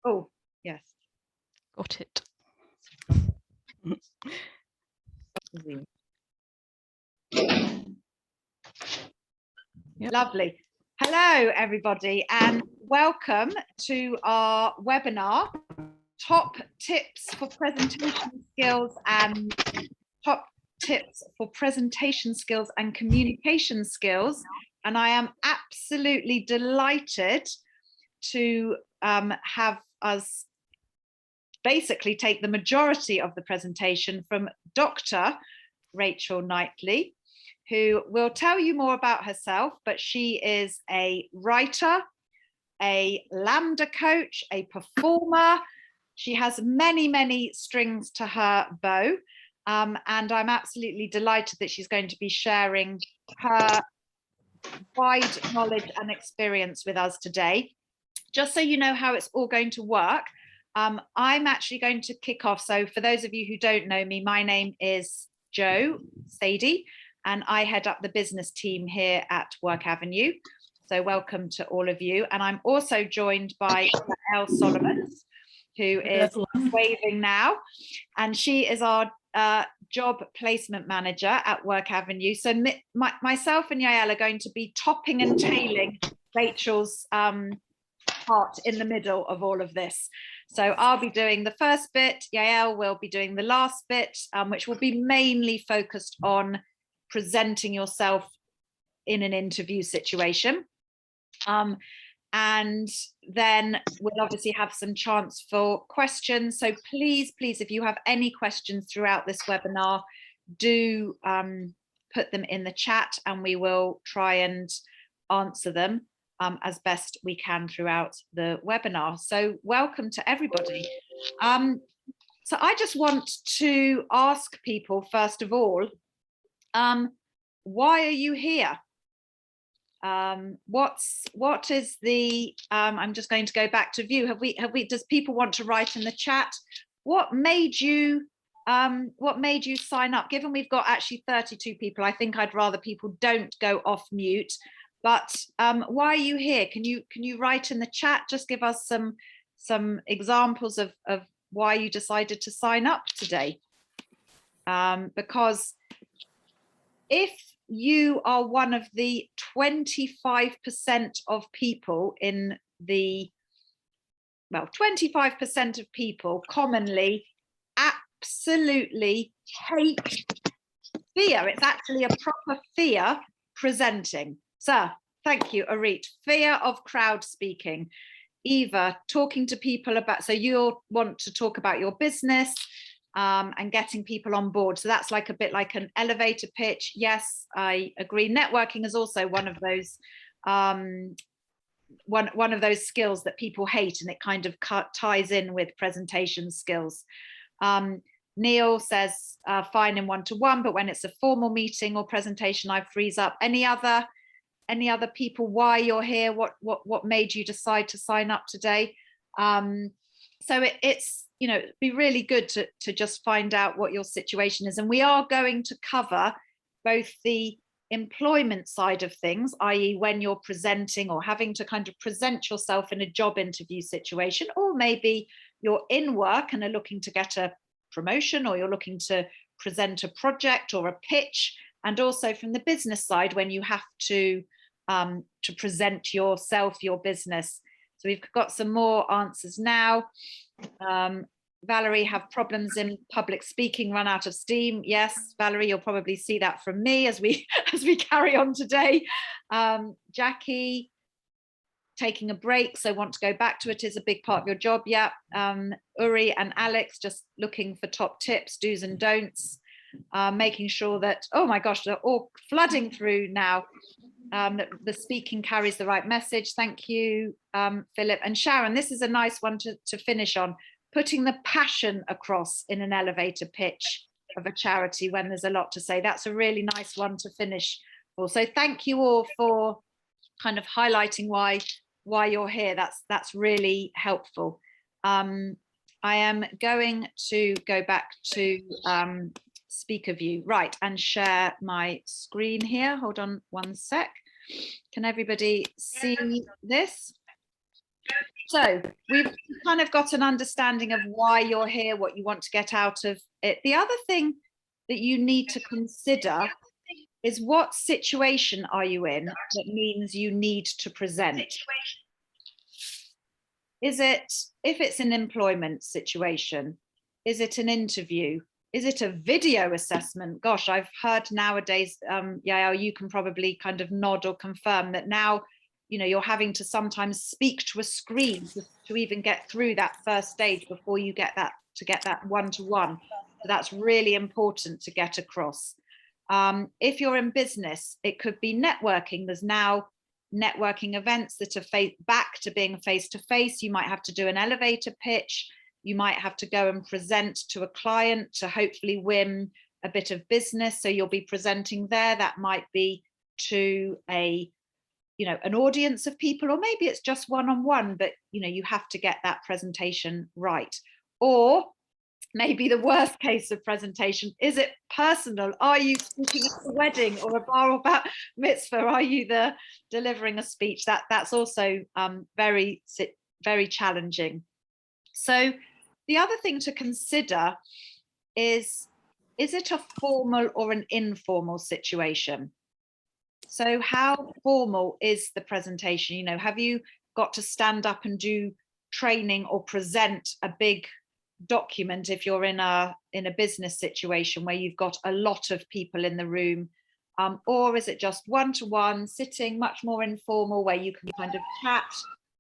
Oh, yes. Got it. Yep. Lovely. Hello, everybody, and welcome to our webinar, Top Tips for Presentation Skills and Communication Skills. And I am absolutely delighted to have us basically take the majority of the presentation from Dr. Rachel Knightley, who will tell you more about herself, but she is a writer, a Lambda coach, a performer. She has many, many strings to her bow. And I'm absolutely delighted that she's going to be sharing her wide knowledge and experience with us today. Just so you know how it's all going to work, I'm actually going to kick off. So for those of you who don't know me, my name is Jo Sadie, and I head up the business team here at Work Avenue. So welcome to all of you. And I'm also joined by Elle Solomon, who is waving now, and she is our job placement manager at Work Avenue. So myself and Yael are going to be topping and tailing Rachel's part in the middle of all of this. So I'll be doing the first bit, Yael will be doing the last bit, which will be mainly focused on presenting yourself in an interview situation. And then we'll obviously have some chance for questions. So please, if you have any questions throughout this webinar, do put them in the chat and we will try and answer them as best we can throughout the webinar. So welcome to everybody. So I just want to ask people, first of all, why are you here? What is the I'm just going to go back to view. Does people want to write in the chat what made you sign up? Given we've got actually 32 people, I think I'd rather people don't go off mute. But why are you here? Can you write in the chat? Just give us some examples of why you decided to sign up today. Because if you are one of the 25% of people in the, well, 25% of people commonly absolutely hate fear. It's actually a proper fear presenting. So thank you, Arit. Fear of crowd speaking. Eva, talking to people about, so you'll want to talk about your business and getting people on board. So that's like a bit like an elevator pitch. Yes, I agree. Networking is also one of those one of those skills that people hate, and it kind of ties in with presentation skills. Neil says fine in one-to-one, but when it's a formal meeting or presentation, I freeze up. Any other people, why you're here? What made you decide to sign up today? So it's, you know, it'd be really good to just find out what your situation is. And we are going to cover both the employment side of things, i.e. when you're presenting or having to kind of present yourself in a job interview situation, or maybe you're in work and are looking to get a promotion, or you're looking to present a project or a pitch, and also from the business side when you have to present yourself, your business. So we've got some more answers now. Valerie, have problems in public speaking, run out of steam. Yes, Valerie, you'll probably see that from me as we carry on today. Jackie, taking a break, so want to go back to it is a big part of your job. Yeah. Uri and Alex, just looking for top tips, do's and don'ts, making sure that, oh my gosh, they're all flooding through now. That the speaking carries the right message. Thank you, Philip. And Sharon, this is a nice one to finish on. Putting the passion across in an elevator pitch of a charity when there's a lot to say. That's a really nice one to finish for. So thank you all for kind of highlighting why you're here. That's really helpful. I am going to go back to speaker view, right, and share my screen here. Hold on one sec. Can everybody see this? So we've kind of got an understanding of why you're here, what you want to get out of it. The other thing that you need to consider is what situation are you in that means you need to present? Is it, if it's an employment situation, is it an interview? Is it a video assessment? Gosh, I've heard nowadays, Yael, you can probably kind of nod or confirm that now, you know, you're having to sometimes speak to a screen to even get through that first stage before you get that, to get that one-to-one. So that's really important to get across. If you're in business, it could be networking. There's now networking events that are back to being face-to-face. You might have to do an elevator pitch. You might have to go and present to a client to hopefully win a bit of business. So you'll be presenting there. That might be to a, you know, an audience of people, or maybe it's just one-on-one, but you know, you have to get that presentation right. Or maybe the worst case of presentation, is it personal? Are you speaking at a wedding or a bar or bat mitzvah? Are you delivering a speech? That's also very challenging. So the other thing to consider is it a formal or an informal situation? So how formal is the presentation? You know, have you got to stand up and do training or present a big document if you're in a business situation where you've got a lot of people in the room, or is it just one-to-one sitting, much more informal, where you can kind of chat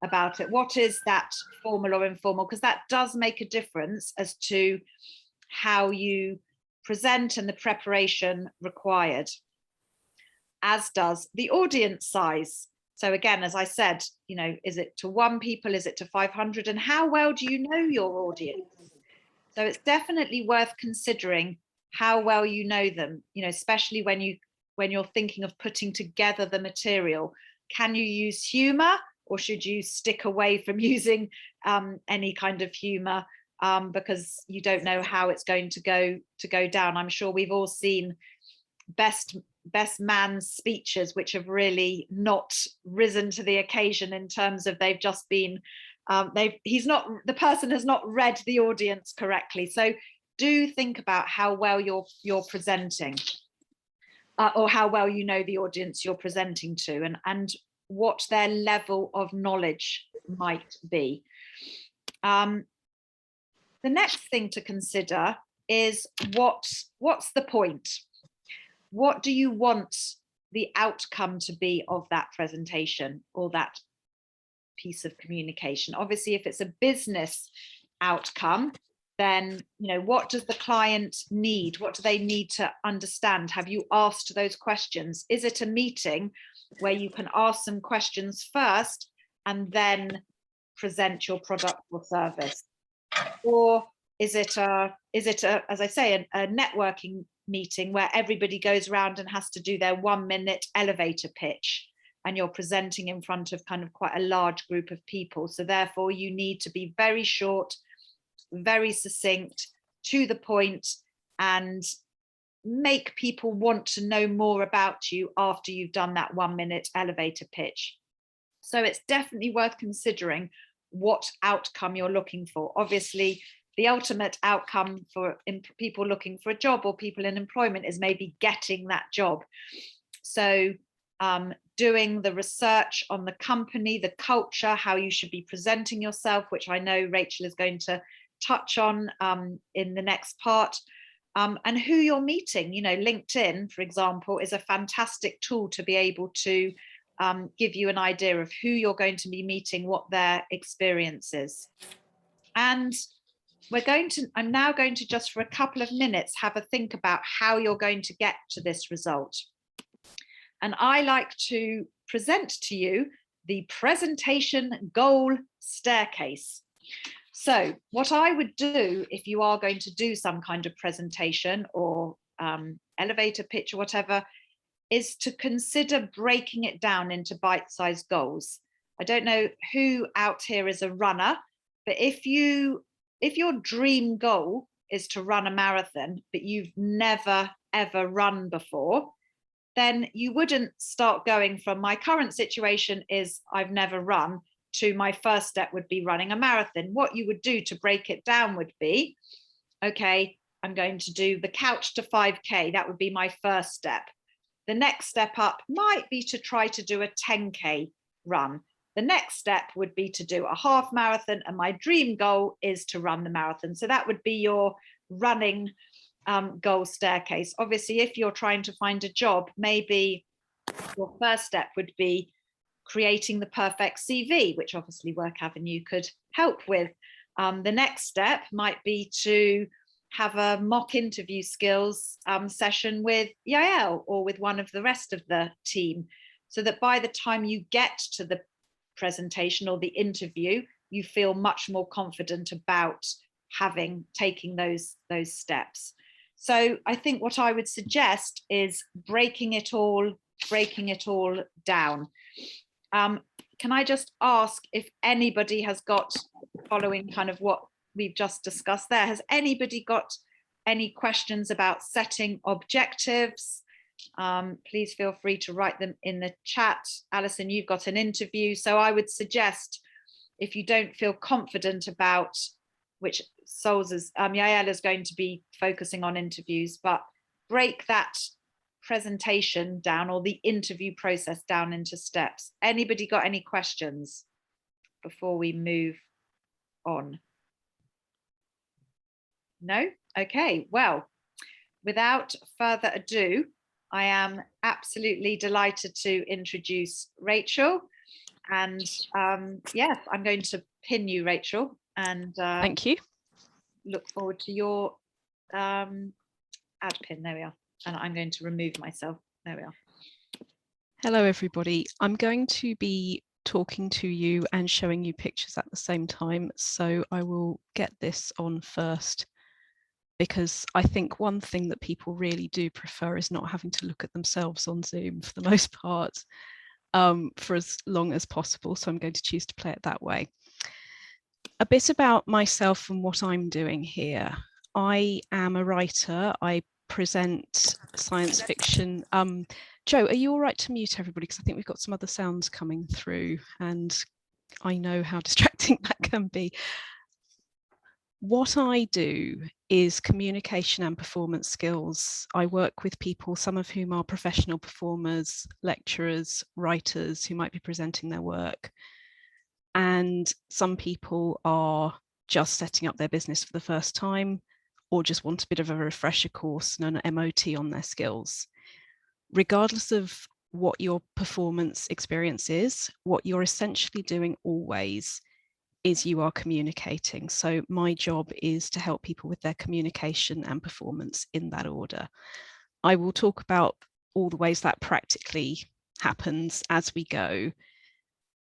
about it? What is that formal or informal? Because that does make a difference as to how you present and the preparation required, as does the audience size. So again, as I said, you know, is it to 1 people, is it to 500, and how well do you know your audience? So it's definitely worth considering how well you know them, you know, especially when you're thinking of putting together the material. Can you use humor, or should you stick away from using any kind of humor, because you don't know how it's going to go down? I'm sure we've all seen best man's speeches which have really not risen to the occasion, in terms of they've just been the person has not read the audience correctly. So do think about how well you're presenting, or how well you know the audience you're presenting to, and what their level of knowledge might be. The next thing to consider is what's the point? What do you want the outcome to be of that presentation or that piece of communication? Obviously, if it's a business outcome, then, you know, what does the client need? What do they need to understand? Have you asked those questions? Is it a meeting where you can ask some questions first and then present your product or service? Or is it as I say, a networking meeting where everybody goes around and has to do their 1-minute elevator pitch, and you're presenting in front of kind of quite a large group of people? So therefore you need to be very short, very succinct, to the point, and make people want to know more about you after you've done that 1-minute elevator pitch. So it's definitely worth considering what outcome you're looking for. Obviously, the ultimate outcome for people looking for a job or people in employment is maybe getting that job. So doing the research on the company, the culture, how you should be presenting yourself, which I know Rachel is going to touch on in the next part, and who you're meeting. You know, LinkedIn, for example, is a fantastic tool to be able to give you an idea of who you're going to be meeting, what their experience is. And I'm now going to just for a couple of minutes have a think about how you're going to get to this result. And I like to present to you the presentation goal staircase. So what I would do if you are going to do some kind of presentation or elevator pitch or whatever, is to consider breaking it down into bite-sized goals. I don't know who out here is a runner, but if your dream goal is to run a marathon, but you've never ever run before, then you wouldn't start going from, my current situation is I've never run, to my first step would be running a marathon. What you would do to break it down would be, okay, I'm going to do the couch to 5K. That would be my first step. The next step up might be to try to do a 10K run. The next step would be to do a half marathon, and my dream goal is to run the marathon. So that would be your running goal staircase. Obviously, if you're trying to find a job, maybe your first step would be creating the perfect CV, which obviously Work Avenue could help with. The next step might be to have a mock interview skills session with Yael or with one of the rest of the team, so that by the time you get to the presentation or the interview, you feel much more confident about taking those steps. So I think what I would suggest is breaking it all down. Can I just ask if anybody has got, following kind of what we've just discussed there, has anybody got any questions about setting objectives? Please feel free to write them in the chat. Alison, you've got an interview, so I would suggest, if you don't feel confident about which Yael is going to be focusing on interviews, but break that presentation down, or the interview process down, into steps. Anybody got any questions before we move on? No? Okay, well, without further ado, I am absolutely delighted to introduce Rachel. And yes, I'm going to pin you, Rachel, and thank you. Look forward to your add pin. There we are. And I'm going to remove myself. There we are. Hello, everybody. I'm going to be talking to you and showing you pictures at the same time. So I will get this on first, because I think one thing that people really do prefer is not having to look at themselves on Zoom for the most part, for as long as possible. So I'm going to choose to play it that way. A bit about myself and what I'm doing here. I am a writer. I present science fiction. Joe, are you all right to mute everybody? Because I think we've got some other sounds coming through, and I know how distracting that can be. What I do is communication and performance skills. I work with people, some of whom are professional performers, lecturers, writers who might be presenting their work. And some people are just setting up their business for the first time, or just want a bit of a refresher course and an MOT on their skills. Regardless of what your performance experience is, what you're essentially doing always is you are communicating. So my job is to help people with their communication and performance in that order. I will talk about all the ways that practically happens as we go.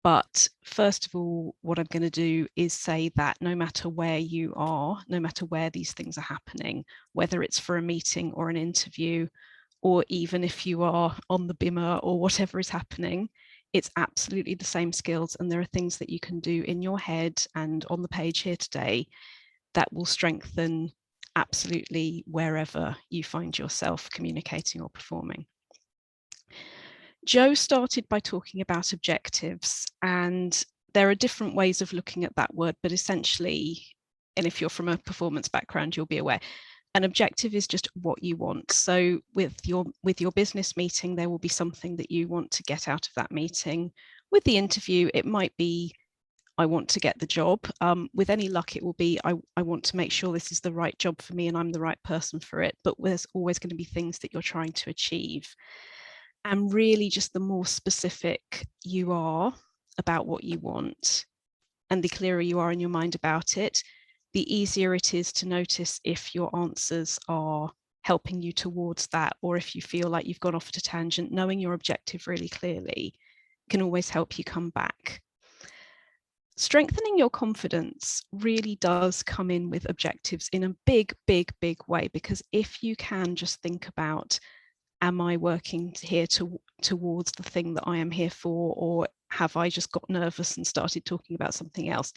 But first of all, what I'm going to do is say that no matter where you are, no matter where these things are happening, whether it's for a meeting or an interview, or even if you are on the bimmer or whatever is happening, it's absolutely the same skills. And there are things that you can do in your head and on the page here today that will strengthen absolutely wherever you find yourself communicating or performing. Joe started by talking about objectives, and there are different ways of looking at that word, but essentially, and if you're from a performance background, you'll be aware, an objective is just what you want. So with your business meeting, there will be something that you want to get out of that meeting. With the interview, it might be, I want to get the job. With any luck, it will be, I want to make sure this is the right job for me and I'm the right person for it. But there's always going to be things that you're trying to achieve. And really, just the more specific you are about what you want, and the clearer you are in your mind about it, the easier it is to notice if your answers are helping you towards that, or if you feel like you've gone off at a tangent. Knowing your objective really clearly can always help you come back. Strengthening your confidence really does come in with objectives in a big way, because if you can just think about, am I working here towards the thing that I am here for, or have I just got nervous and started talking about something else?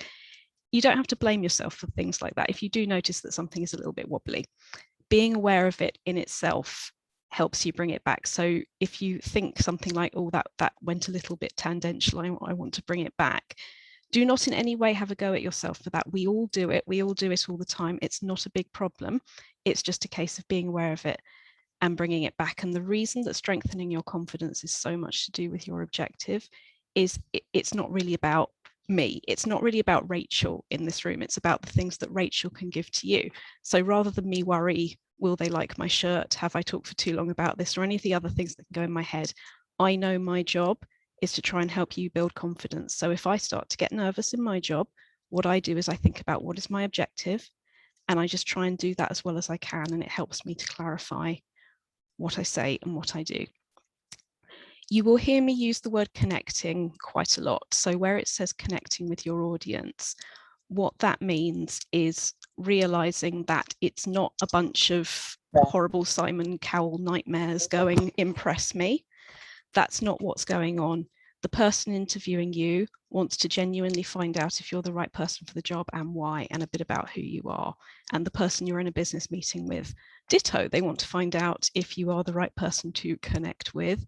You don't have to blame yourself for things like that. If you do notice that something is a little bit wobbly, being aware of it in itself helps you bring it back. So if you think something like, oh, that went a little bit tangential, I want to bring it back, Do not in any way have a go at yourself for that. We all do it. We all do it all the time. It's not a big problem. It's just a case of being aware of it and bringing it back. And the reason that strengthening your confidence is so much to do with your objective is it's not really about me. It's not really about Rachel in this room. It's about the things that Rachel can give to you. So rather than me worry, will they like my shirt? Have I talked for too long about this? Or any of the other things that can go in my head, I know my job is to try and help you build confidence. So if I start to get nervous in my job, what I do is I think about what is my objective, and I just try and do that as well as I can. And it helps me to clarify what I say and what I do. You will hear me use the word connecting quite a lot. So where it says connecting with your audience, what that means is realizing that it's not a bunch of horrible Simon Cowell nightmares going, impress me. That's not what's going on. The person interviewing you wants to genuinely find out if you're the right person for the job and why, and a bit about who you are. And the person you're in a business meeting with, ditto, they want to find out if you are the right person to connect with.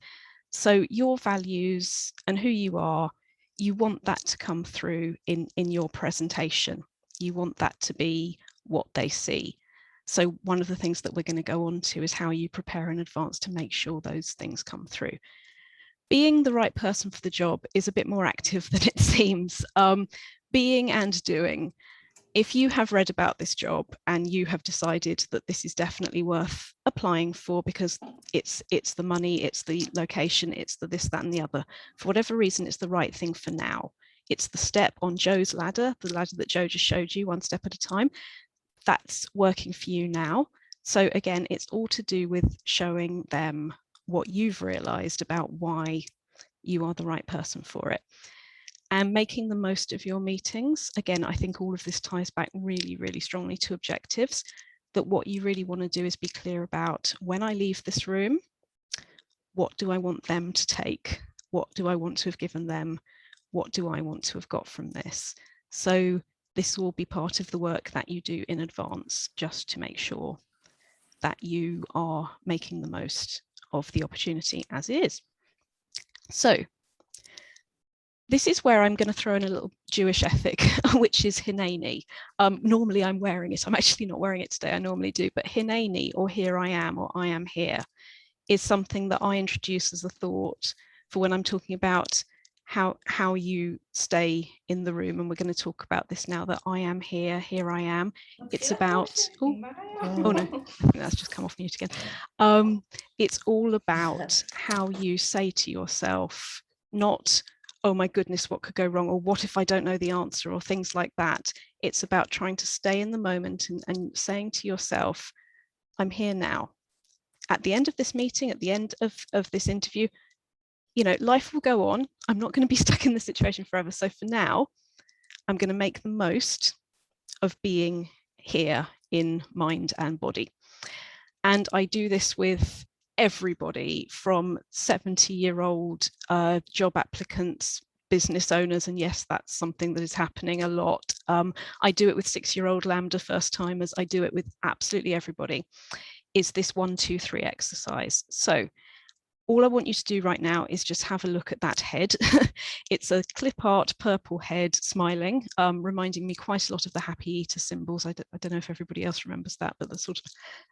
So your values and who you are, you want that to come through in your presentation. You want that to be what they see. So one of the things that we're going to go on to is how you prepare in advance to make sure those things come through. Being the right person for the job is a bit more active than it seems. Being and doing. If you have read about this job and you have decided that this is definitely worth applying for because it's the money, it's the location, it's the this, that, and the other, for whatever reason, it's the right thing for now. It's the step on Joe's ladder, the ladder that Joe just showed you, one step at a time. That's working for you now. So again, it's all to do with showing them what you've realized about why you are the right person for it. And making the most of your meetings. Again, I think all of this ties back really, really strongly to objectives, that what you really want to do is be clear about, when I leave this room, what do I want them to take? What do I want to have given them? What do I want to have got from this? So this will be part of the work that you do in advance, just to make sure that you are making the most of the opportunity as is. So this is where I'm going to throw in a little Jewish ethic, which is Hineni. Normally I'm wearing it. I'm actually not wearing it today. I normally do. But Hineni, or here I am, or I am here, is something that I introduce as a thought for when I'm talking about how you stay in the room. And we're going to talk about this now, that I am here, here I am. It's about, oh no, I think that's just come off mute again. It's all about how you say to yourself, not, oh my goodness, what could go wrong? Or what if I don't know the answer? Or things like that. It's about trying to stay in the moment and saying to yourself, I'm here now. At the end of this meeting, at the end of this interview, you know, life will go on. I'm not going to be stuck in this situation forever. So for now, I'm going to make the most of being here in mind and body. And I do this with everybody, from 70-year-old job applicants, business owners, and yes, that's something that is happening a lot. I do it with 6-year-old Lambda first timers. I do it with absolutely everybody. Is this 1, 2, 3 exercise. So all I want you to do right now is just have a look at that head. It's a clip art purple head smiling, reminding me quite a lot of the happy eater symbols. I don't know if everybody else remembers that, but the sort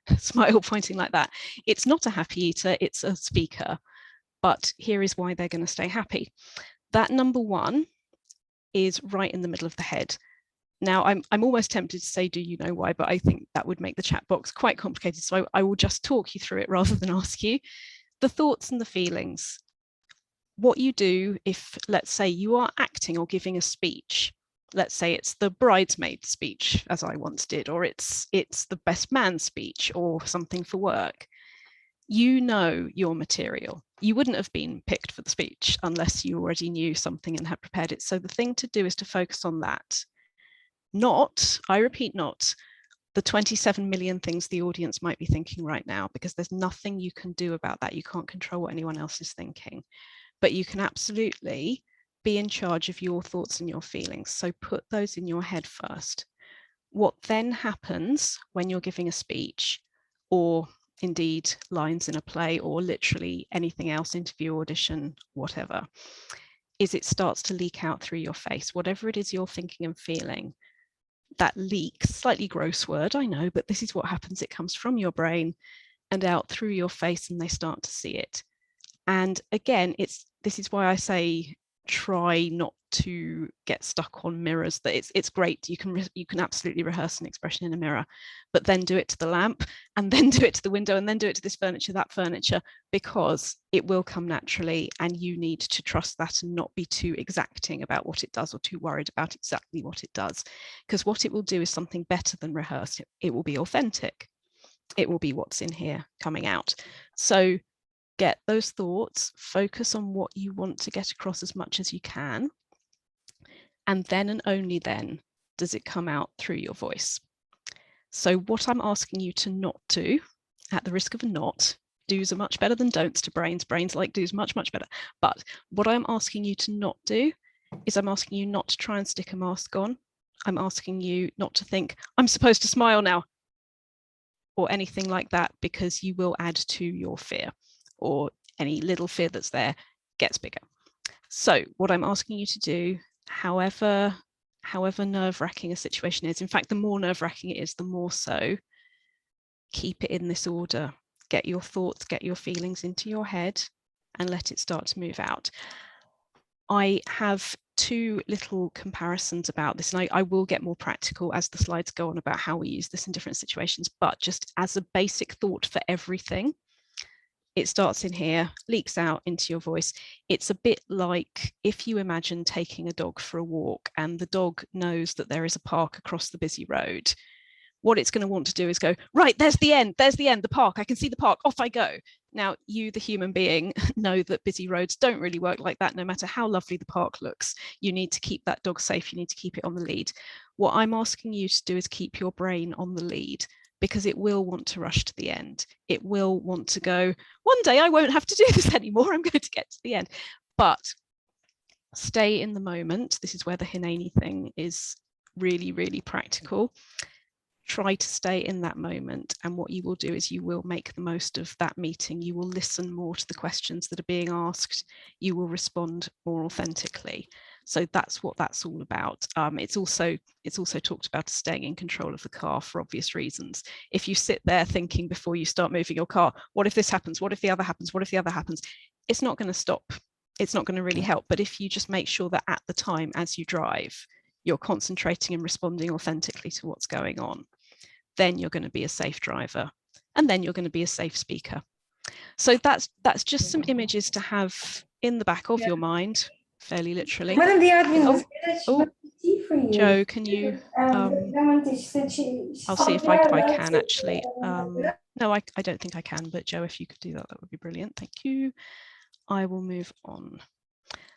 of smile pointing like that. It's not a happy eater, it's a speaker. But here is why they're going to stay happy. That number 1 is right in the middle of the head. Now, I'm almost tempted to say, do you know why? But I think that would make the chat box quite complicated. So I will just talk you through it rather than ask you. The thoughts and the feelings. What you do if, let's say, you are acting or giving a speech. Let's say it's the bridesmaid speech, as I once did, or it's the best man speech or something for work. You know your material. You wouldn't have been picked for the speech unless you already knew something and had prepared it. So the thing to do is to focus on that. Not, I repeat, not the 27 million things the audience might be thinking right now, because there's nothing you can do about that. You can't control what anyone else is thinking, but you can absolutely be in charge of your thoughts and your feelings. So put those in your head first. What then happens when you're giving a speech, or indeed lines in a play, or literally anything else, interview, audition, whatever, is it starts to leak out through your face. Whatever it is you're thinking and feeling, that leaks, slightly gross word, I know, but this is what happens. It comes from your brain and out through your face, and they start to see it. And again, this is why I say try not to get stuck on mirrors. That it's great, you can absolutely rehearse an expression in a mirror, but then do it to the lamp, and then do it to the window, and then do it to this furniture, that furniture, because it will come naturally, and you need to trust that and not be too exacting about what it does or too worried about exactly what it does, because what it will do is something better than rehearsed. It will be authentic. It will be what's in here coming out. So get those thoughts, focus on what you want to get across as much as you can, and then and only then does it come out through your voice. So what I'm asking you to not do, at the risk of a not, do's are much better than don'ts to brains. Brains like do's much, much better. But what I'm asking you to not do is I'm asking you not to try and stick a mask on. I'm asking you not to think, I'm supposed to smile now, or anything like that, because you will add to your fear, or any little fear that's there gets bigger. So what I'm asking you to do, however nerve-wracking a situation is, in fact, the more nerve-wracking it is, the more so, keep it in this order. Get your thoughts, get your feelings into your head, and let it start to move out. I have two little comparisons about this, and I will get more practical as the slides go on about how we use this in different situations, but just as a basic thought for everything, it starts in here, leaks out into your voice. It's a bit like if you imagine taking a dog for a walk and the dog knows that there is a park across the busy road. What it's going to want to do is go, right, there's the end, the park, I can see the park, off I go. Now, you, the human being, know that busy roads don't really work like that, no matter how lovely the park looks. You need to keep that dog safe, you need to keep it on the lead. What I'm asking you to do is keep your brain on the lead, because it will want to rush to the end. It will want to go, one day I won't have to do this anymore, I'm going to get to the end. But stay in the moment. This is where the Hineni thing is really, really practical. Try to stay in that moment, and what you will do is you will make the most of that meeting. You will listen more to the questions that are being asked. You will respond more authentically. So that's what that's all about. It's also talked about as staying in control of the car for obvious reasons. If you sit there thinking before you start moving your car, what if this happens? What if the other happens? What if the other happens? It's not going to stop. It's not going to really help. But if you just make sure that at the time as you drive, you're concentrating and responding authentically to what's going on, then you're going to be a safe driver, and then you're going to be a safe speaker. So that's just some images to have in the back of your mind, fairly literally. Joe, can you I'll see if I can actually. No, I don't think I can, but Joe, if you could do that, that would be brilliant. Thank you. I will move on.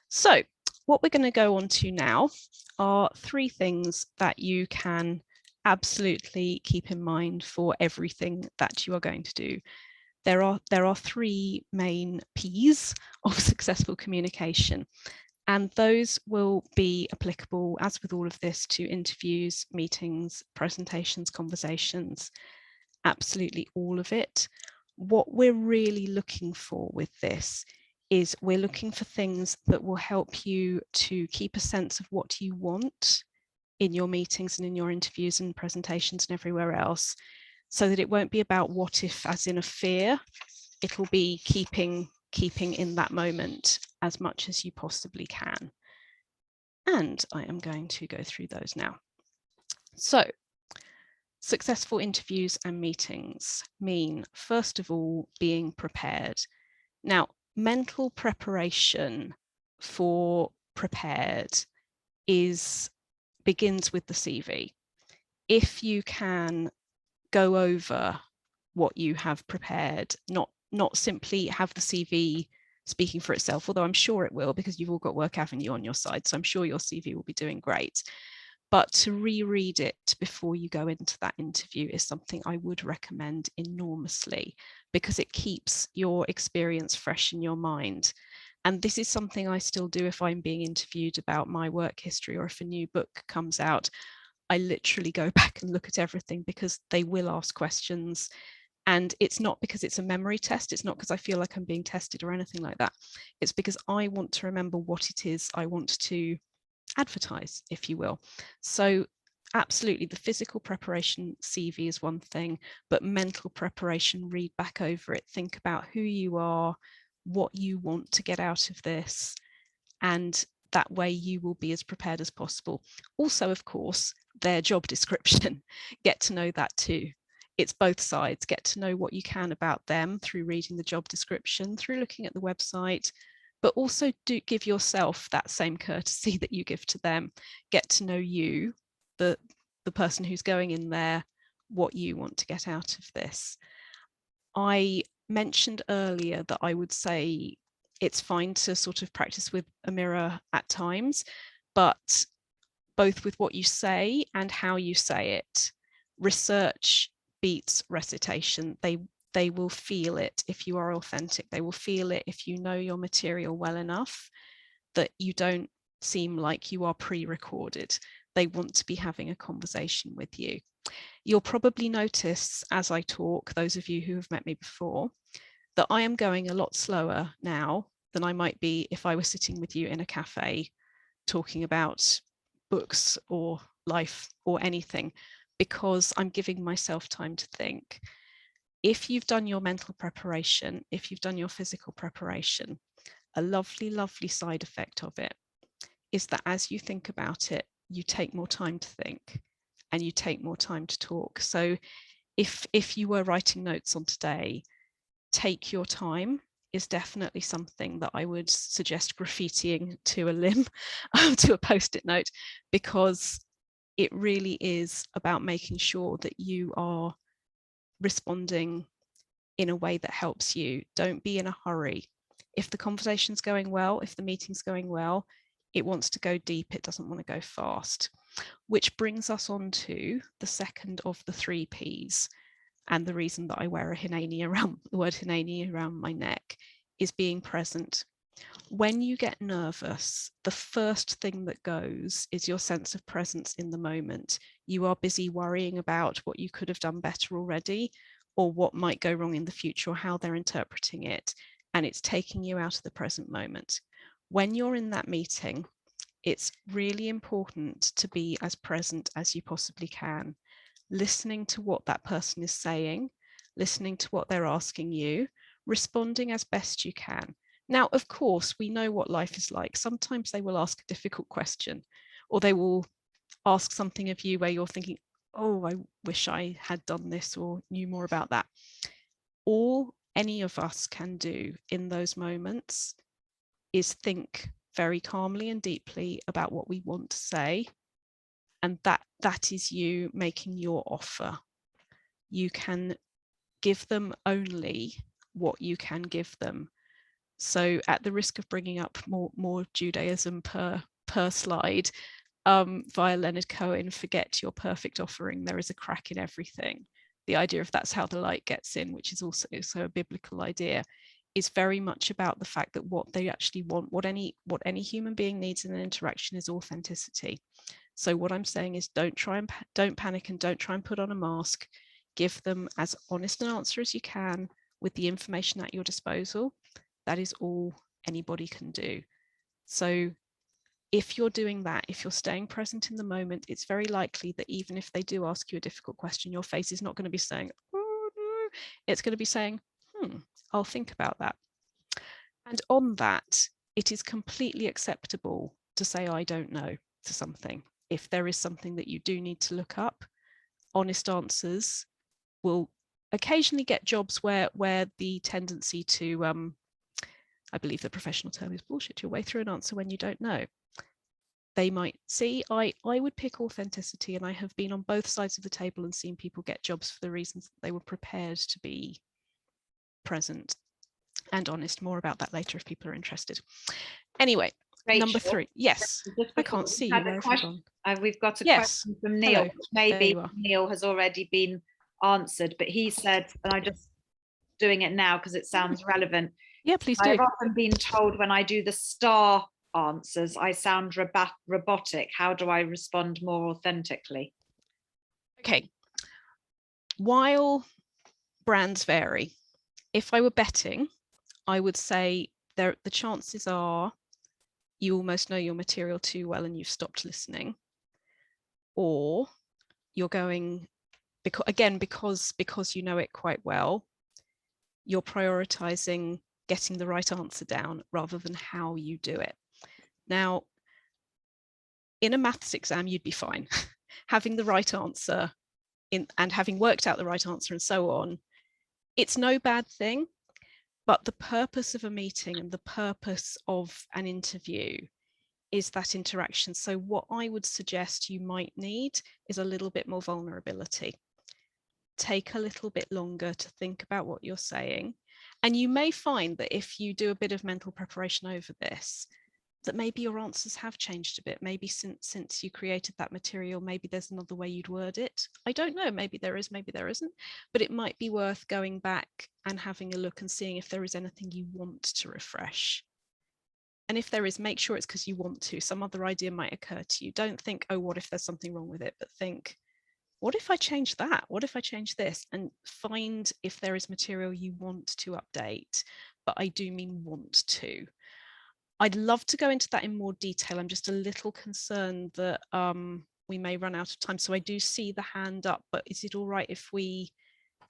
So what we're going to go on to now are three things that you can absolutely keep in mind for everything that you are going to do. There are three main P's of successful communication, and those will be applicable, as with all of this, to interviews, meetings, presentations, conversations, absolutely all of it. What we're really looking for with this is we're looking for things that will help you to keep a sense of what you want in your meetings and in your interviews and presentations and everywhere else, so that it won't be about what if as in a fear. It'll be keeping in that moment as much as you possibly can. And I am going to go through those now. So successful interviews and meetings mean, first of all, being prepared. Now, mental preparation for prepared begins with the CV. If you can go over what you have prepared, not simply have the CV speaking for itself, although I'm sure it will, because you've all got Work Avenue on your side, so I'm sure your CV will be doing great. But to reread it before you go into that interview is something I would recommend enormously, because it keeps your experience fresh in your mind. And this is something I still do if I'm being interviewed about my work history, or if a new book comes out. I literally go back and look at everything, because they will ask questions, And it's not because it's a memory test. It's not because I feel like I'm being tested or anything like that. It's because I want to remember what it is I want to advertise, if you will. So absolutely, the physical preparation CV is one thing, but mental preparation, read back over it, think about who you are, what you want to get out of this, and that way you will be as prepared as possible. Also, of course, their job description, get to know that too. It's both sides. Get to know what you can about them through reading the job description, through looking at the website, but also do give yourself that same courtesy that you give to them. Get to know you, the person who's going in there, what you want to get out of this. I mentioned earlier that I would say it's fine to sort of practice with a mirror at times, but both with what you say and how you say it. Research beats recitation. They will feel it if you are authentic. They will feel it if you know your material well enough that you don't seem like you are pre-recorded. They want to be having a conversation with you. You'll probably notice as I talk, those of you who have met me before, that I am going a lot slower now than I might be if I were sitting with you in a cafe talking about books or life or anything, because I'm giving myself time to think. If you've done your mental preparation, if you've done your physical preparation, a lovely, lovely side effect of it is that as you think about it, you take more time to think and you take more time to talk. So if you were writing notes on today, take your time is definitely something that I would suggest graffitiing to a limb, to a post-it note, because it really is about making sure that you are responding in a way that helps you. Don't be in a hurry. If the conversation's going well, if the meeting's going well, it wants to go deep, it doesn't want to go fast. Which brings us on to the second of the 3 Ps. And the reason that I wear a hineni around, the word hineni around my neck, is being present. When you get nervous, the first thing that goes is your sense of presence in the moment. You are busy worrying about what you could have done better already, or what might go wrong in the future, or how they're interpreting it. And it's taking you out of the present moment. When you're in that meeting, it's really important to be as present as you possibly can, listening to what that person is saying, listening to what they're asking you, responding as best you can. Now, of course, we know what life is like. Sometimes they will ask a difficult question, or they will ask something of you where you're thinking, oh, I wish I had done this or knew more about that. All any of us can do in those moments is think very calmly and deeply about what we want to say. And that is you making your offer. You can give them only what you can give them. So at the risk of bringing up more Judaism per slide, via Leonard Cohen, forget your perfect offering, there is a crack in everything. The idea of that's how the light gets in, which is also a biblical idea, is very much about the fact that what they actually want, what any human being needs in an interaction is authenticity. So what I'm saying is don't panic and don't try and put on a mask. Give them as honest an answer as you can with the information at your disposal. That is all anybody can do. So if you're doing that, if you're staying present in the moment, it's very likely that even if they do ask you a difficult question, your face is not going to be saying, oh no, it's going to be saying, I'll think about that. And on that, it is completely acceptable to say, I don't know, to something. If there is something that you do need to look up, honest answers will occasionally get jobs where the tendency to, I believe the professional term is bullshit your way through an answer when you don't know. They might see, I would pick authenticity, and I have been on both sides of the table and seen people get jobs for the reasons that they were prepared to be present and honest. More about that later if people are interested. Anyway, Rachel, number 3. Yes, I can't see you. Where have you gone? We've got a question from Neil, which maybe Neil has already been answered, but he said, and I'm just doing it now because it sounds relevant. Yeah, please do. I've often been told when I do the star answers, I sound robotic. How do I respond more authentically? Okay. While brands vary. If I were betting, I would say the chances are you almost know your material too well and you've stopped listening, or you're going, because you know it quite well, you're prioritizing getting the right answer down rather than how you do it. Now, in a maths exam, you'd be fine. Having the right answer and having worked out the right answer and so on, it's no bad thing. But the purpose of a meeting and the purpose of an interview is that interaction. So what I would suggest you might need is a little bit more vulnerability. Take a little bit longer to think about what you're saying. And you may find that if you do a bit of mental preparation over this, that maybe your answers have changed a bit. Maybe since you created that material, maybe there's another way you'd word it. I don't know, maybe there is, maybe there isn't, but it might be worth going back and having a look and seeing if there is anything you want to refresh. And if there is, make sure it's because you want to. Some other idea might occur to you. Don't think, oh, what if there's something wrong with it? But think, what if I change that? What if I change this? And find if there is material you want to update, but I do mean want to. I'd love to go into that in more detail. I'm just a little concerned that we may run out of time. So I do see the hand up, but is it all right if we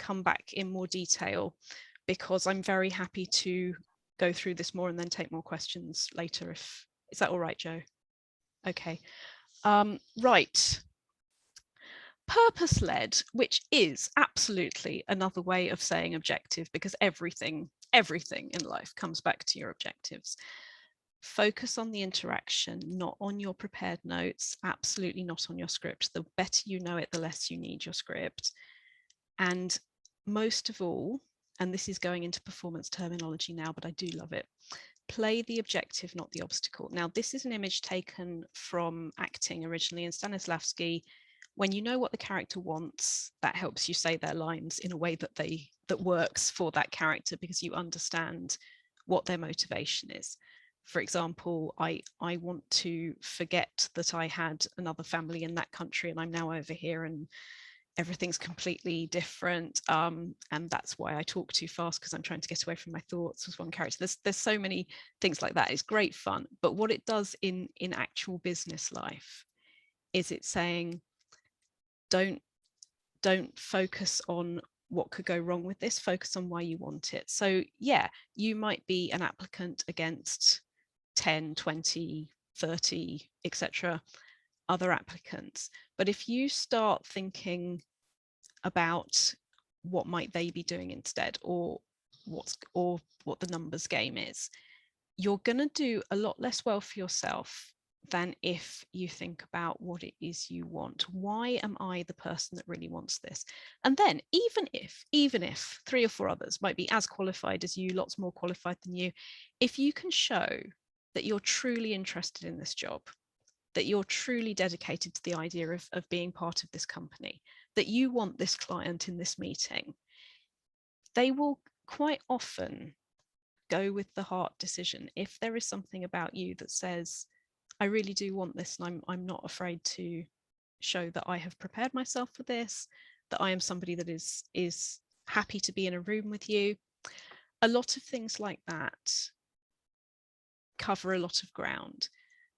come back in more detail? Because I'm very happy to go through this more and then take more questions later. Is that all right, Joe? Okay. Right. Purpose-led, which is absolutely another way of saying objective, because everything in life comes back to your objectives. Focus on the interaction, not on your prepared notes, absolutely not on your script. The better you know it, the less you need your script. And most of all, and this is going into performance terminology now, but I do love it, play the objective, not the obstacle. Now, this is an image taken from acting originally in Stanislavski. When you know what the character wants, that helps you say their lines in a way that works for that character, because you understand what their motivation is. For example, I want to forget that I had another family in that country and I'm now over here and everything's completely different, and that's why I talk too fast, because I'm trying to get away from my thoughts, was one character. There's so many things like that. It's great fun, but what it does in actual business life is it's saying, don't focus on what could go wrong with this, focus on why you want it. So yeah, you might be an applicant against 10, 20, 30, etc. other applicants, but if you start thinking about what might they be doing instead, or what the numbers game is, you're going to do a lot less well for yourself than if you think about what it is you want. Why am I the person that really wants this? And then even if 3 or 4 others might be as qualified as you, lots more qualified than you, if you can show that you're truly interested in this job, that you're truly dedicated to the idea of being part of this company, that you want this client in this meeting, they will quite often go with the heart decision. If there is something about you that says, I really do want this, and I'm not afraid to show that I have prepared myself for this, that I am somebody that is happy to be in a room with you. A lot of things like that cover a lot of ground.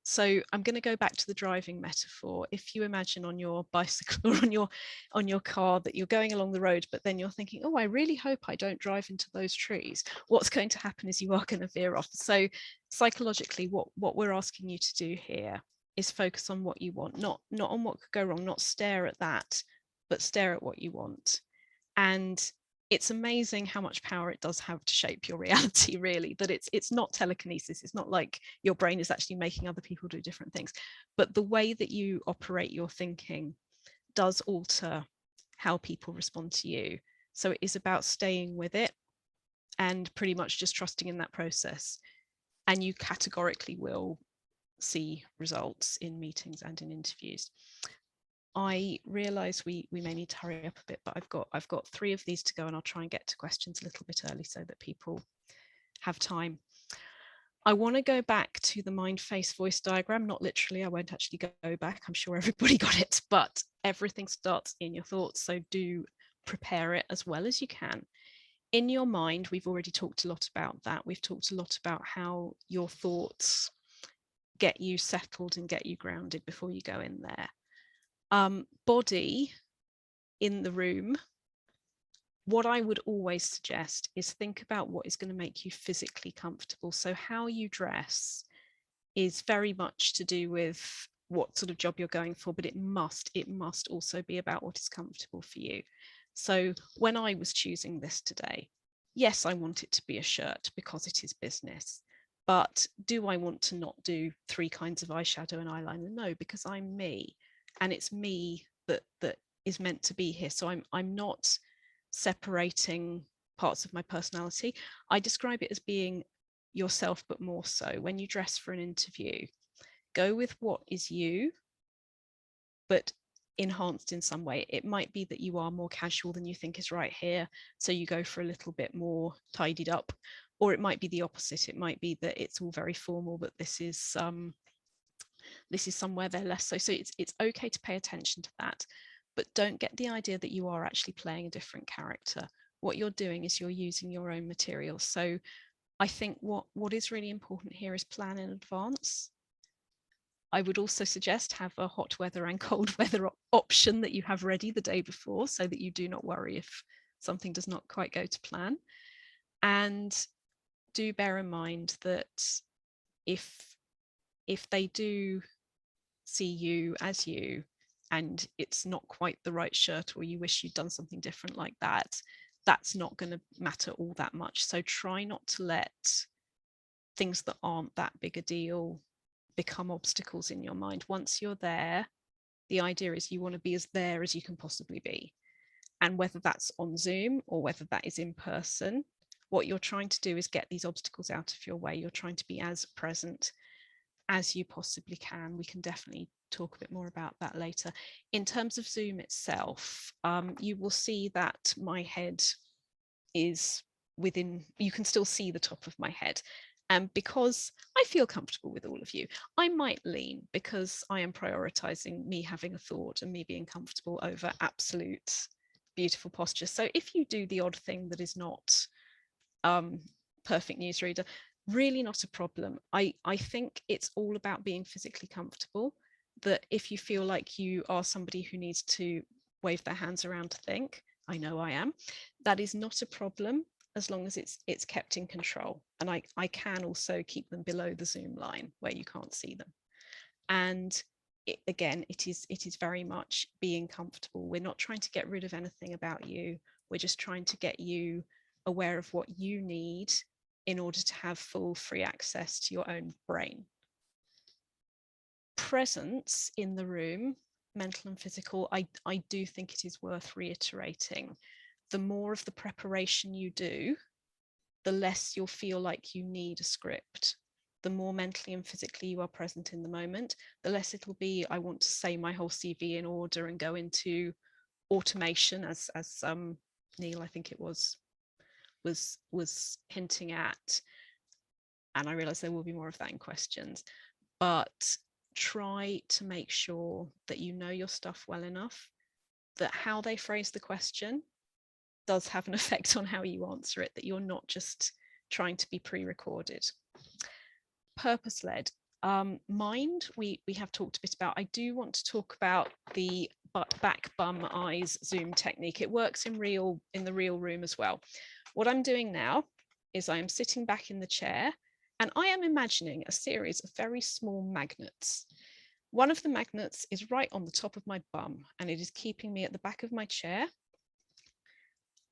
So I'm going to go back to the driving metaphor. If you imagine on your bicycle or on your car that you're going along the road, but then you're thinking, oh, I really hope I don't drive into those trees, what's going to happen is you are going to veer off. So psychologically, what we're asking you to do here is focus on what you want, not on what could go wrong, not stare at that, but stare at what you want. And it's amazing how much power it does have to shape your reality, really, that it's not telekinesis. It's not like your brain is actually making other people do different things, but the way that you operate your thinking does alter how people respond to you. So it is about staying with it and pretty much just trusting in that process. And you categorically will see results in meetings and in interviews. I realise we may need to hurry up a bit, but I've got 3 of these to go, and I'll try and get to questions a little bit early so that people have time. I want to go back to the mind, face, voice diagram. Not literally, I won't actually go back. I'm sure everybody got it, but everything starts in your thoughts. So do prepare it as well as you can. In your mind, we've already talked a lot about that. We've talked a lot about how your thoughts get you settled and get you grounded before you go in there. Body in the room, what I would always suggest is think about what is going to make you physically comfortable. So how you dress is very much to do with what sort of job you're going for, but it must also be about what is comfortable for you. So when I was choosing this today, yes, I want it to be a shirt because it is business. But do I want to not do 3 kinds of eyeshadow and eyeliner? No, because I'm me, and it's me that is meant to be here. So I'm not separating parts of my personality. I describe it as being yourself, but more so. When you dress for an interview, go with what is you, but enhanced in some way. It might be that you are more casual than you think is right here, so you go for a little bit more tidied up, or it might be the opposite. It might be that it's all very formal, but this is somewhere they're less so. So it's okay to pay attention to that, but don't get the idea that you are actually playing a different character. What you're doing is you're using your own material. So I think what is really important here is plan in advance. I would also suggest have a hot weather and cold weather option that you have ready the day before, so that you do not worry if something does not quite go to plan. And do bear in mind that if they do see you as you and it's not quite the right shirt, or you wish you'd done something different like that, that's not going to matter all that much. So try not to let things that aren't that big a deal become obstacles in your mind. Once you're there, the idea is you want to be as there as you can possibly be. And whether that's on Zoom or whether that is in person, what you're trying to do is get these obstacles out of your way. You're trying to be as present as you possibly can. We can definitely talk a bit more about that later. In terms of Zoom itself, you will see that my head is within, you can still see the top of my head. And because I feel comfortable with all of you, I might lean, because I am prioritizing me having a thought and me being comfortable over absolute beautiful posture. So if you do the odd thing that is not perfect newsreader, really not a problem. I think it's all about being physically comfortable, that if you feel like you are somebody who needs to wave their hands around to think, I know I am, that is not a problem, as long as it's kept in control. And I can also keep them below the Zoom line where you can't see them. And again, it is very much being comfortable. We're not trying to get rid of anything about you. We're just trying to get you aware of what you need in order to have full free access to your own brain. Presence in the room, mental and physical, I do think it is worth reiterating. The more of the preparation you do, the less you'll feel like you need a script. The more mentally and physically you are present in the moment, the less it'll be, I want to say my whole CV in order and go into automation, as Neil, I think it was hinting at. And I realize there will be more of that in questions, but try to make sure that you know your stuff well enough that how they phrase the question does have an effect on how you answer it, that you're not just trying to be pre-recorded. Purpose-led. Mind, we have talked a bit about. I do want to talk about the back, bum, eyes Zoom technique. It works in the real room as well. What I'm doing now is I am sitting back in the chair and I am imagining a series of very small magnets. One of the magnets is right on the top of my bum and it is keeping me at the back of my chair.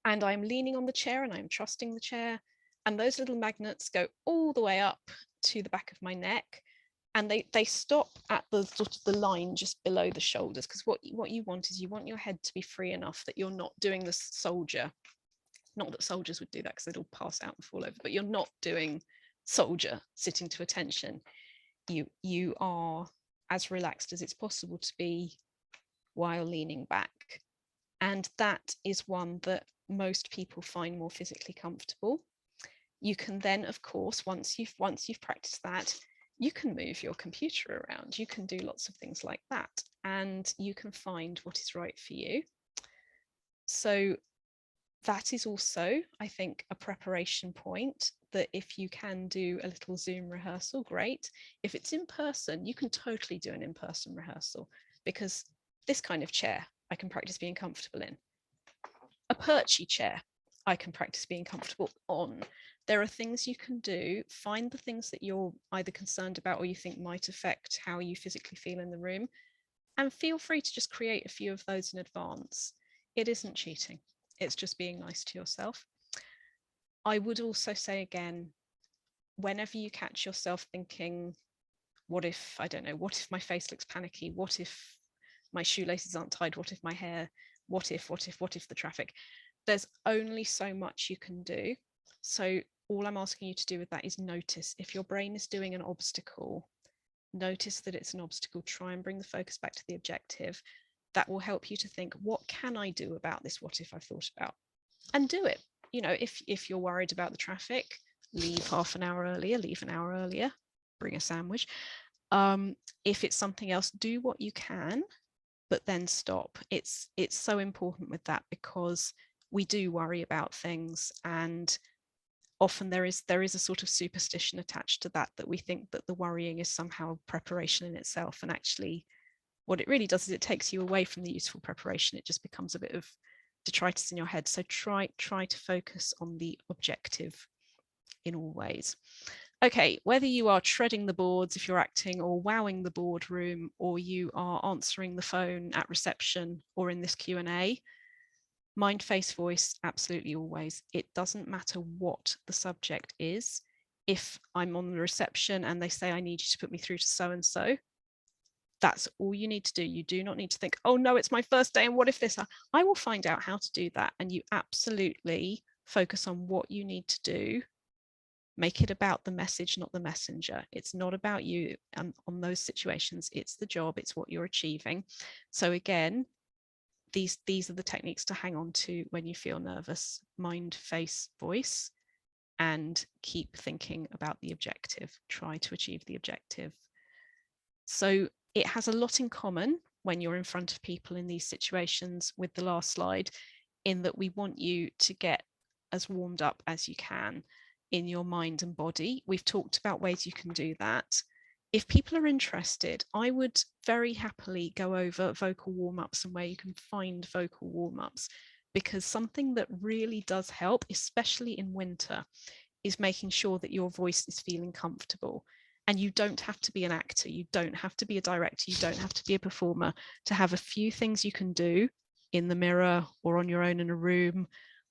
And I'm leaning on the chair and I'm trusting the chair. And those little magnets go all the way up to the back of my neck. And they stop at the sort of the line just below the shoulders, because what you want is you want your head to be free enough that you're not doing the soldier. Not that soldiers would do that because they'd all pass out and fall over, but you're not doing soldier sitting to attention. You are as relaxed as it's possible to be while leaning back. And that is one that most people find more physically comfortable. You can then, of course, once you've practiced that, you can move your computer around. You can do lots of things like that, and you can find what is right for you. So that is also, I think, a preparation point, that if you can do a little Zoom rehearsal, great. If it's in person, you can totally do an in-person rehearsal, because this kind of chair I can practice being comfortable in. A perchy chair I can practice being comfortable on. There are things you can do. Find the things that you're either concerned about or you think might affect how you physically feel in the room, and feel free to just create a few of those in advance. It isn't cheating. It's just being nice to yourself. I would also say again, whenever you catch yourself thinking, what if, I don't know, what if my face looks panicky? What if my shoelaces aren't tied? What if my hair? What if the traffic? There's only so much you can do. So all I'm asking you to do with that is notice. If your brain is doing an obstacle, notice that it's an obstacle. Try and bring the focus back to the objective. That will help you to think, what can I do about this what if I've thought about? And do it. You know, if you're worried about the traffic, leave half an hour earlier, leave an hour earlier, bring a sandwich. If it's something else, do what you can, but then stop. It's so important with that, because we do worry about things, and often there is a sort of superstition attached to that we think that the worrying is somehow preparation in itself, and actually what it really does is it takes you away from the useful preparation. It just becomes a bit of detritus in your head. So try to focus on the objective in all ways. Okay, whether you are treading the boards if you're acting, or wowing the boardroom, or you are answering the phone at reception or in this Q&A, mind, face, voice, absolutely always. It doesn't matter what the subject is. If I'm on the reception and they say, I need you to put me through to so-and-so, that's all you need to do. You do not need to think, oh no, it's my first day and what if this? I will find out how to do that. And you absolutely focus on what you need to do. Make it about the message, not the messenger. It's not about you on those situations. It's the job, it's what you're achieving. So again, these are the techniques to hang on to when you feel nervous: mind, face, voice, and keep thinking about the objective. Try to achieve the objective. So it has a lot in common when you're in front of people in these situations with the last slide, in that we want you to get as warmed up as you can in your mind and body. We've talked about ways you can do that. If people are interested, I would very happily go over vocal warm-ups and where you can find vocal warm-ups, because something that really does help, especially in winter, is making sure that your voice is feeling comfortable. And you don't have to be an actor, you don't have to be a director, you don't have to be a performer to have a few things you can do in the mirror or on your own in a room.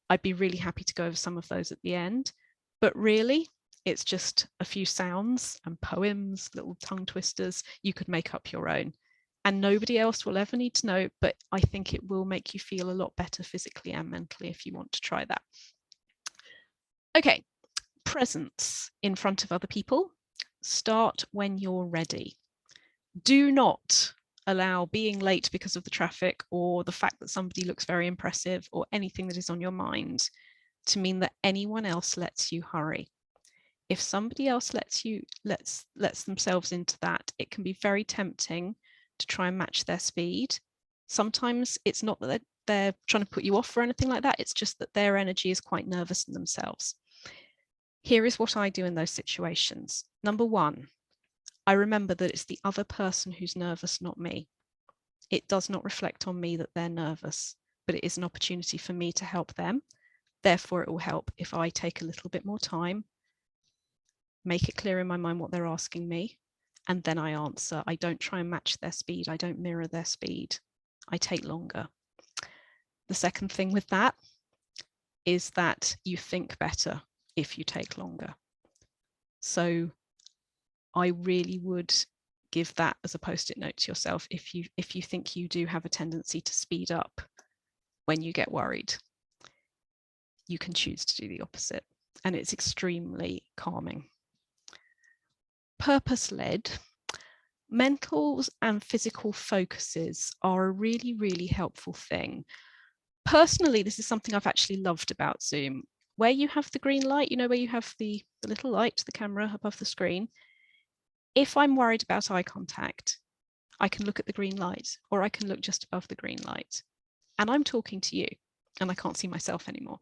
I'd be really happy to go over some of those at the end. But really, it's just a few sounds and poems, little tongue twisters. You could make up your own. And nobody else will ever need to know, but I think it will make you feel a lot better physically and mentally if you want to try that. Okay, presence in front of other people. Start when you're ready. Do not allow being late because of the traffic or the fact that somebody looks very impressive or anything that is on your mind to mean that anyone else lets you hurry. If somebody else lets themselves into that, it can be very tempting to try and match their speed. Sometimes it's not that they're trying to put you off or anything like that. It's just that their energy is quite nervous in themselves. Here is what I do in those situations. Number one, I remember that it's the other person who's nervous, not me. It does not reflect on me that they're nervous, but it is an opportunity for me to help them. Therefore, it will help if I take a little bit more time, make it clear in my mind what they're asking me, and then I answer. I don't try and match their speed. I don't mirror their speed. I take longer. The second thing with that is that you think better if you take longer. So I really would give that as a post-it note to yourself if you think you do have a tendency to speed up when you get worried. You can choose to do the opposite, and it's extremely calming. Purpose-led. Mental and physical focuses are a really, really helpful thing. Personally, this is something I've actually loved about Zoom. Where you have the green light, you know, where you have the little light, the camera above the screen. If I'm worried about eye contact, I can look at the green light, or I can look just above the green light, and I'm talking to you. and I can't see myself anymore.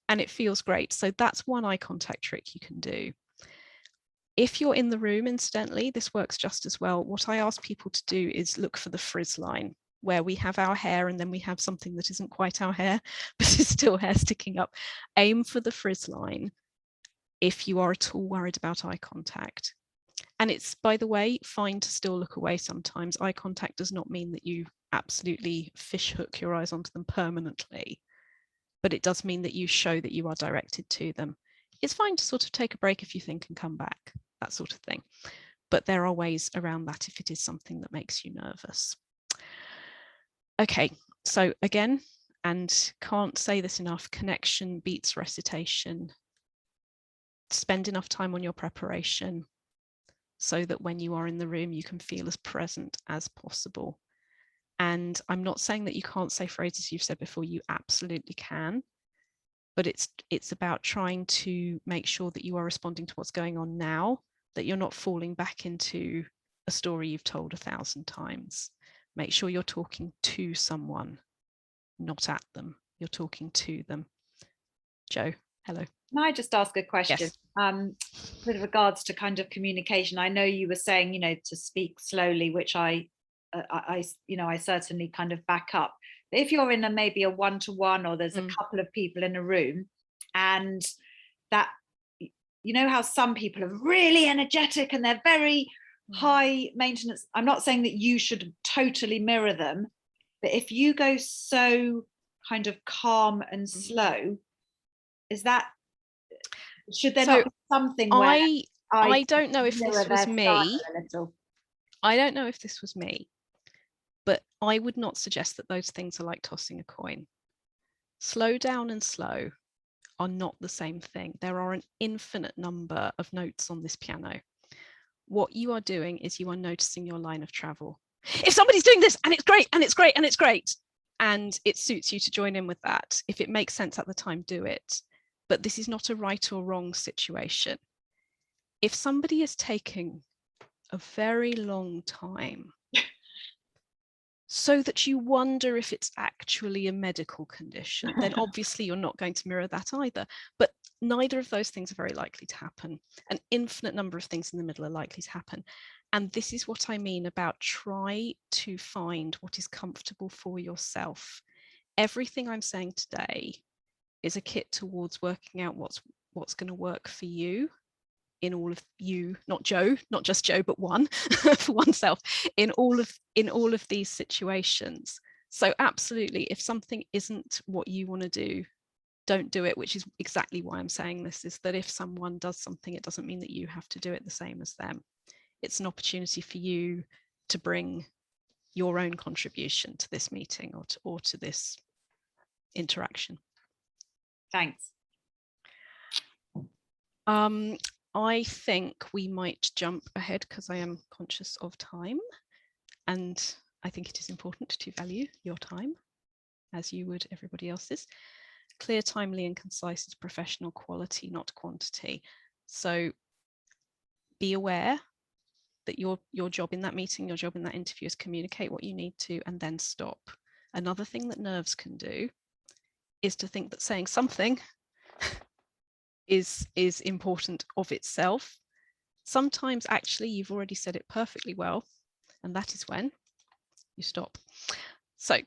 And it feels great. So that's one eye contact trick you can do. If you're in the room, incidentally, this works just as well. What I ask people to do is look for the frizz line, where we have our hair and then we have something that isn't quite our hair, but is still hair sticking up. Aim for the frizz line if you are at all worried about eye contact. And it's, by the way, fine to still look away sometimes. Eye contact does not mean that you absolutely fishhook your eyes onto them permanently, but it does mean that you show that you are directed to them. It's fine to sort of take a break if you think and come back, that sort of thing. But there are ways around that if it is something that makes you nervous. Okay, so again, and can't say this enough, connection beats recitation. Spend enough time on your preparation so that when you are in the room, you can feel as present as possible. And I'm not saying that you can't say phrases you've said before, you absolutely can. But it's about trying to make sure that you are responding to what's going on now, that you're not falling back into a story you've told 1,000 times. Make sure you're talking to someone, not at them. You're talking to them. Jo, hello. Can I just ask a question? Yes. With regards to kind of communication, I know you were saying, to speak slowly, which I certainly kind of back up. But if you're in maybe a one-to-one, or there's a couple of people in a room, and that, how some people are really energetic and they're very high maintenance. I'm not saying that you should totally mirror them, but if you go so kind of calm and slow, should there not be something where I don't know if this was me. I don't know if this was me, but I would not suggest that those things are like tossing a coin. Slow down and slow are not the same thing. There are an infinite number of notes on this piano. What you are doing is you are noticing your line of travel. If somebody's doing this and it's great and it's great and it's great, and it suits you to join in with that, if it makes sense at the time, do it. But this is not a right or wrong situation. If somebody is taking a very long time so that you wonder if it's actually a medical condition, then obviously you're not going to mirror that either. But neither of those things are very likely to happen. An infinite number of things in the middle are likely to happen. And this is what I mean about try to find what is comfortable for yourself. Everything I'm saying today is a kit towards working out what's going to work for you, in all of you, not Jo, not just Jo, but one for oneself, in all of these situations. So absolutely, if something isn't what you want to do, don't do it, which is exactly why I'm saying this, is that if someone does something, it doesn't mean that you have to do it the same as them. It's an opportunity for you to bring your own contribution to this meeting or to this interaction. Thanks. I think we might jump ahead because I am conscious of time, and I think it is important to value your time as you would everybody else's. Clear, timely and concise is professional quality, not quantity. So be aware that your job in that meeting, your job in that interview is communicate what you need to and then stop. Another thing that nerves can do is to think that saying something is important of itself. Sometimes actually you've already said it perfectly well, and that is when you stop. So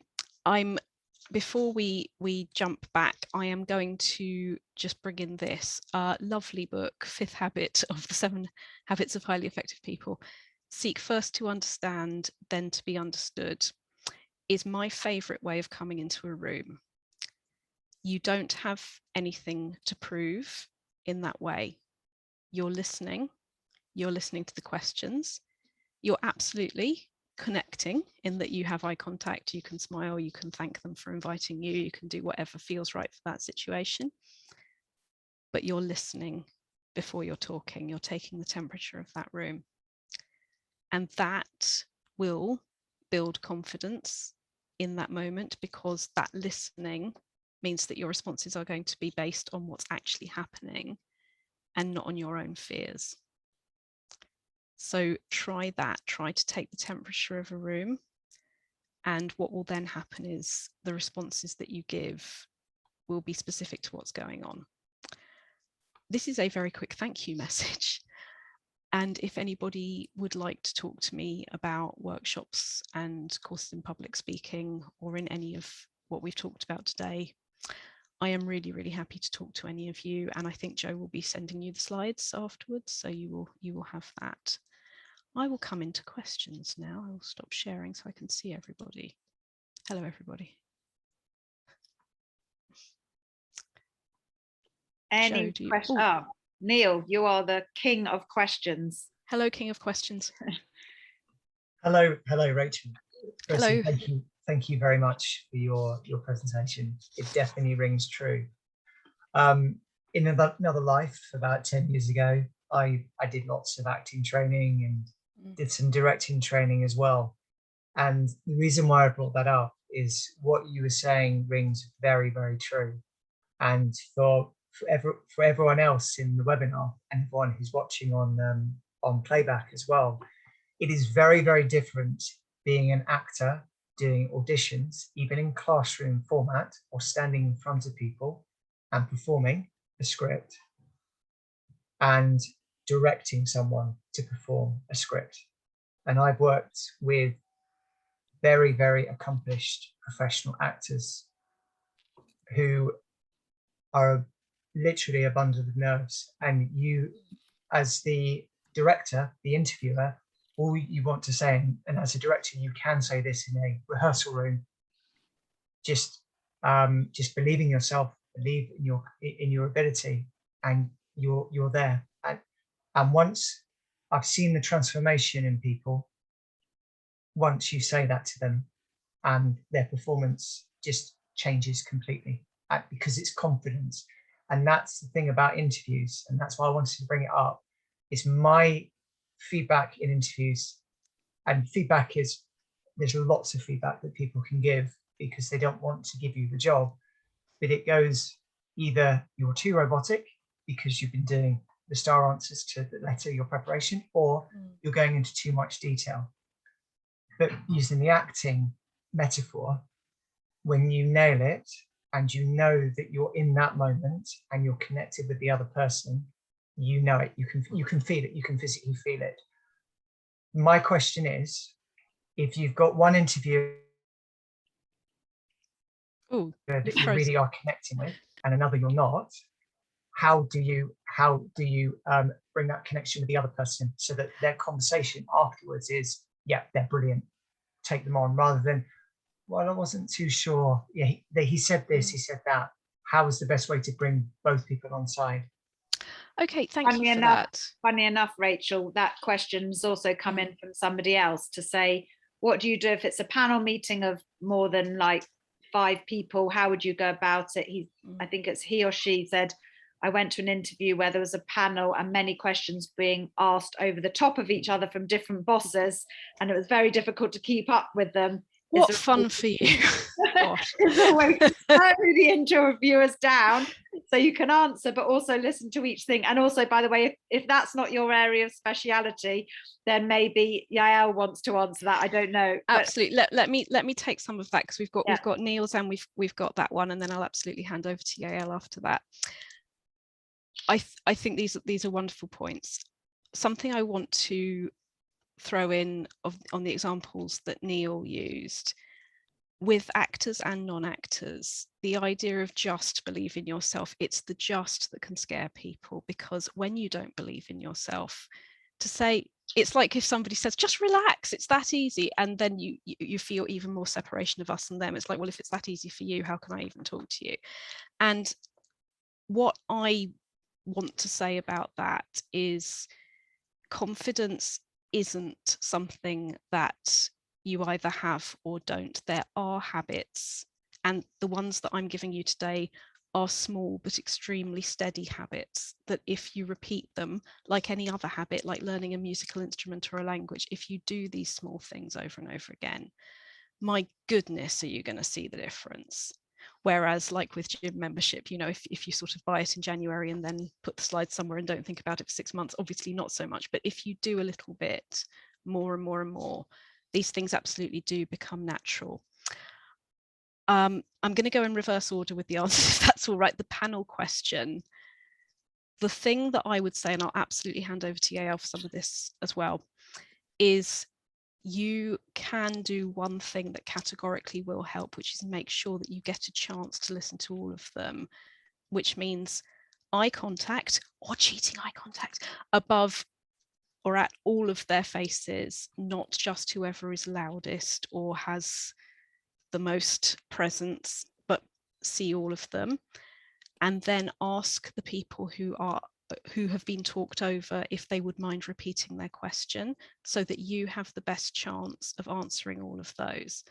before we jump back, I am going to just bring in this lovely book, Fifth Habit of the 7 Habits of Highly Effective People. Seek first to understand, then to be understood is my favorite way of coming into a room. You don't have anything to prove in that way. You're listening to the questions. You're absolutely connecting in that you have eye contact, you can smile, you can thank them for inviting you, you can do whatever feels right for that situation. But you're listening before you're talking, you're taking the temperature of that room. And that will build confidence in that moment, because that listening means that your responses are going to be based on what's actually happening and not on your own fears. So try that, try to take the temperature of a room. And what will then happen is the responses that you give will be specific to what's going on. This is a very quick thank you message. And if anybody would like to talk to me about workshops and courses in public speaking or in any of what we've talked about today, I am really, really happy to talk to any of you. And I think Jo will be sending you the slides afterwards, so you will have that. I will come into questions now. I will stop sharing so I can see everybody. Hello, everybody. Any questions? Oh, Neil, you are the king of questions. Hello, king of questions. Hello, Rachel. Firstly, hello. Thank you very much for your presentation. It definitely rings true. In another life, about 10 years ago, I did lots of acting training and did some directing training as well. And the reason why I brought that up is what you were saying rings very, very true. And for everyone else in the webinar and everyone who's watching on playback as well, it is very, very different being an actor doing auditions, even in classroom format, or standing in front of people and performing a script, and directing someone to perform a script. And I've worked with very, very accomplished professional actors who are literally a bundle of nerves. And you, as the director, the interviewer, all you want to say, and as a director, you can say this in a rehearsal room, just believe in yourself, believe in your ability, and you're there. And once I've seen the transformation in people, once you say that to them, and their performance just changes completely, because it's confidence. And that's the thing about interviews, and that's why I wanted to bring it up. Is my feedback in interviews, and feedback is, there's lots of feedback that people can give because they don't want to give you the job, but it goes either you're too robotic because you've been doing the star answers to the letter, your preparation, or you're going into too much detail. But using the acting metaphor, when you nail it and you know that you're in that moment and you're connected with the other person, you know it, you can feel it, you can physically feel it. My question is, if you've got one interview that you really are connecting with and another you're not, how do you bring that connection with the other person so that their conversation afterwards is, yeah, they're brilliant, take them on, rather than, well, I wasn't too sure, yeah, he said this, he said that. How is the best way to bring both people on side? Okay, thank you for that. Funny enough, Rachel, that question's also come in from somebody else to say, what do you do if it's a panel meeting of more than like 5 people? How would you go about it? I think it's he or she said, I went to an interview where there was a panel and many questions being asked over the top of each other from different bosses, and it was very difficult to keep up with them. What fun for you. It's always slow the interviewers down so you can answer, but also listen to each thing. And also, by the way, if that's not your area of speciality, then maybe Yael wants to answer that. I don't know. Absolutely. Let me take some of that, because we've got Neil's and we've got that one, and then I'll absolutely hand over to Yael after that. I think these are wonderful points. Something I want to throw in on the examples that Neil used with actors and non-actors, the idea of just believe in yourself, it's the just that can scare people, because when you don't believe in yourself, to say, it's like if somebody says just relax, it's that easy, and then you feel even more separation of us and them. It's like, well, if it's that easy for you, how can I even talk to you? And what I want to say about that is, confidence isn't something that you either have or don't. There are habits, and the ones that I'm giving you today are small but extremely steady habits that if you repeat them, like any other habit, like learning a musical instrument or a language, if you do these small things over and over again, my goodness, are you going to see the difference? Whereas like with gym membership, you know, if you sort of buy it in January and then put the slides somewhere and don't think about it for 6 months, obviously not so much. But if you do a little bit more and more and more, these things absolutely do become natural. I'm going to go in reverse order with the answers, if that's all right. The panel question. The thing that I would say, and I'll absolutely hand over to Yael for some of this as well, is you can do one thing that categorically will help, which is make sure that you get a chance to listen to all of them, which means eye contact, or cheating eye contact, above or at all of their faces, not just whoever is loudest or has the most presence, but see all of them. And then ask the people who have been talked over if they would mind repeating their question, so that you have the best chance of answering all of those.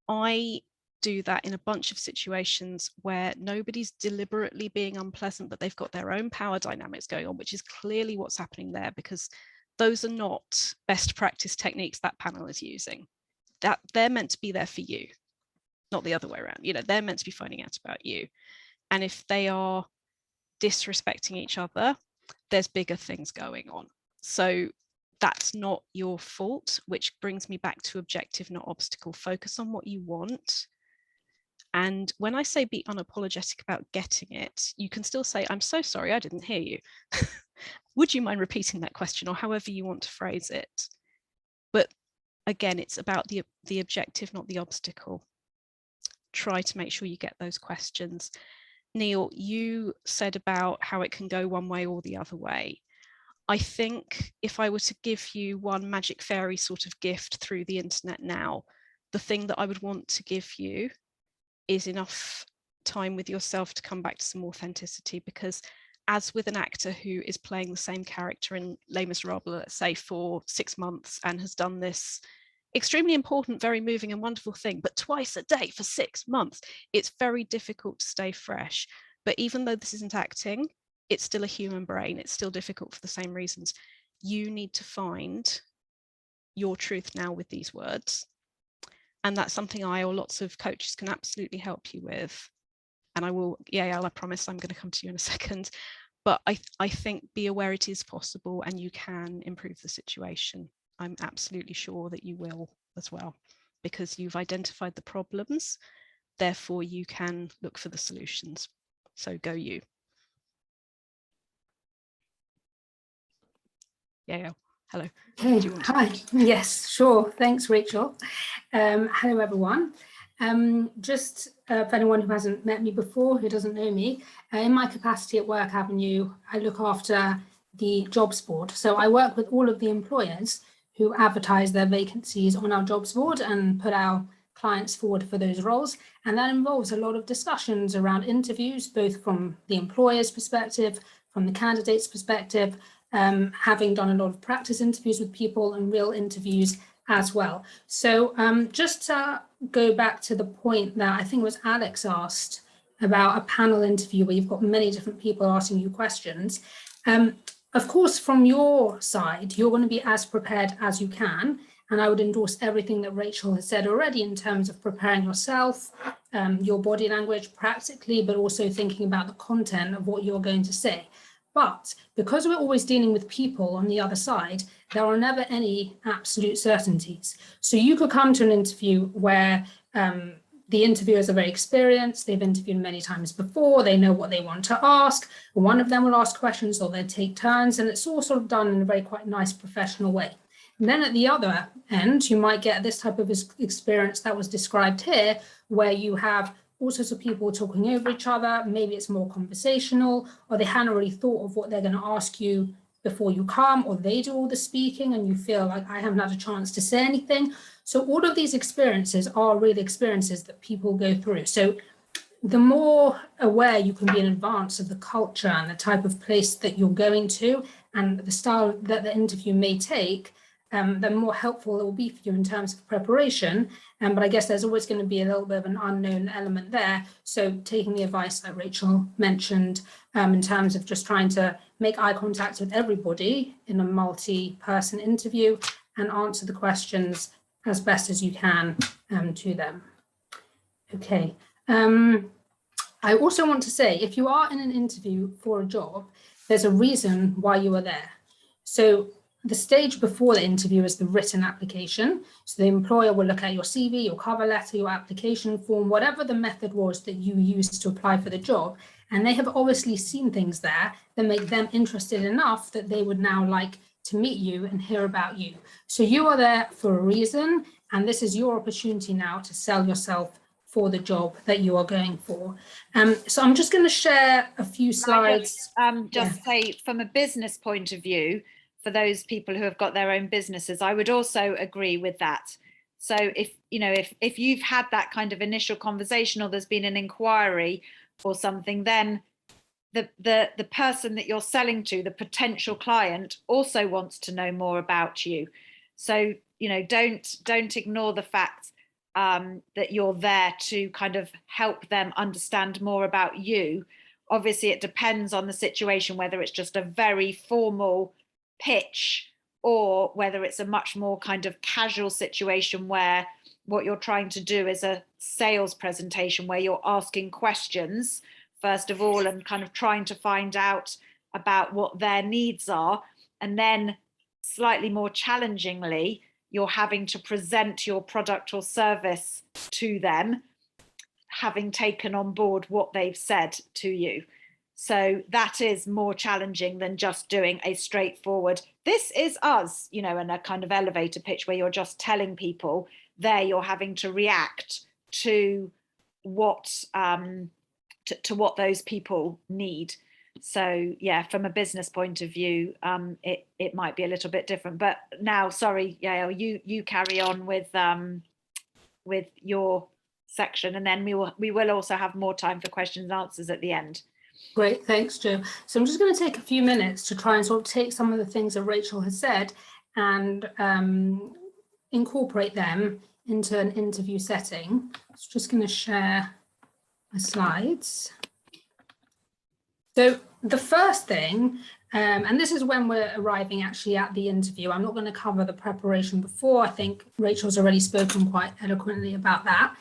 I do that in a bunch of situations where nobody's deliberately being unpleasant, but they've got their own power dynamics going on, which is clearly what's happening there, because those are not best practice techniques that panel is using. That they're meant to be there for you, not the other way around. You know, they're meant to be finding out about you. And if they are disrespecting each other, there's bigger things going on. So that's not your fault, which brings me back to objective, not obstacle. Focus on what you want. And when I say be unapologetic about getting it, you can still say, I'm so sorry, I didn't hear you. Would you mind repeating that question, or however you want to phrase it? But again, it's about the objective, not the obstacle. Try to make sure you get those questions. Neil, you said about how it can go one way or the other way. I think if I were to give you one magic fairy sort of gift through the internet now, the thing that I would want to give you is enough time with yourself to come back to some authenticity, because as with an actor who is playing the same character in Les Miserables, let's say, for 6 months and has done this extremely important, very moving and wonderful thing, but twice a day for 6 months, it's very difficult to stay fresh. But even though this isn't acting, it's still a human brain. It's still difficult for the same reasons. You need to find your truth now with these words. And that's something I or lots of coaches can absolutely help you with. And I will, I promise I'm going to come to you in a second. But I think be aware it is possible and you can improve the situation. I'm absolutely sure that you will as well, because you've identified the problems, therefore you can look for the solutions. So go you. Yeah, hello. Okay, hi. Yes, sure. Thanks, Rachel. Hello, everyone. Just for anyone who hasn't met me before, who doesn't know me, in my capacity at Work Avenue, I look after the jobs board. So I work with all of the employers who advertise their vacancies on our jobs board and put our clients forward for those roles. And that involves a lot of discussions around interviews, both from the employer's perspective, from the candidate's perspective, having done a lot of practice interviews with people and real interviews as well. So just to go back to the point that I think it was Alex asked about a panel interview where you've got many different people asking you questions. Of course, from your side, you're going to be as prepared as you can. And I would endorse everything that Rachel has said already in terms of preparing yourself, your body language practically, but also thinking about the content of what you're going to say. But because we're always dealing with people on the other side, there are never any absolute certainties. So you could come to an interview where the interviewers are very experienced, they've interviewed many times before, they know what they want to ask, one of them will ask questions or they'll take turns, and it's all sort of done in a very quite nice professional way. And then at the other end, you might get this type of experience that was described here, where you have all sorts of people talking over each other. Maybe it's more conversational, or they hadn't really thought of what they're going to ask you before you come, or they do all the speaking and you feel like I haven't had a chance to say anything. So all of these experiences are really experiences that people go through. So the more aware you can be in advance of the culture and the type of place that you're going to and the style that the interview may take, the more helpful it will be for you in terms of preparation. But I guess there's always going to be a little bit of an unknown element there. So taking the advice that Rachel mentioned in terms of just trying to make eye contact with everybody in a multi-person interview and answer the questions as best as you can to them. Okay. I also want to say, if you are in an interview for a job, there's a reason why you are there. So the stage before the interview is the written application. So the employer will look at your CV, your cover letter, your application form, whatever the method was that you used to apply for the job. And they have obviously seen things there that make them interested enough that they would now like to meet you and hear about you. So you are there for a reason, and this is your opportunity now to sell yourself for the job that you are going for. So I'm just going to share a few slides. Just say, from a business point of view, for those people who have got their own businesses, I would also agree with that. So if you've had that kind of initial conversation, or there's been an inquiry or something, then the person that you're selling to, the potential client, also wants to know more about you. So don't ignore the fact that you're there to kind of help them understand more about you. Obviously, it depends on the situation, whether it's just a very formal pitch or whether it's a much more kind of casual situation where what you're trying to do is a sales presentation where you're asking questions first of all and kind of trying to find out about what their needs are, and then slightly more challengingly you're having to present your product or service to them, having taken on board what they've said to you. So that is more challenging than just doing a straightforward, this is us, in a kind of elevator pitch where you're just telling people. There you're having to react to what what those people need. So yeah, from a business point of view, it might be a little bit different. But now, sorry, Yael, you carry on with your section, and then we will also have more time for questions and answers at the end. Great, thanks, Jo. So I'm just going to take a few minutes to try and sort of take some of the things that Rachel has said and incorporate them into an interview setting. So just going to share my slides. So the first thing, and this is when we're arriving actually at the interview. I'm not going to cover the preparation before. I think Rachel's already spoken quite eloquently about that.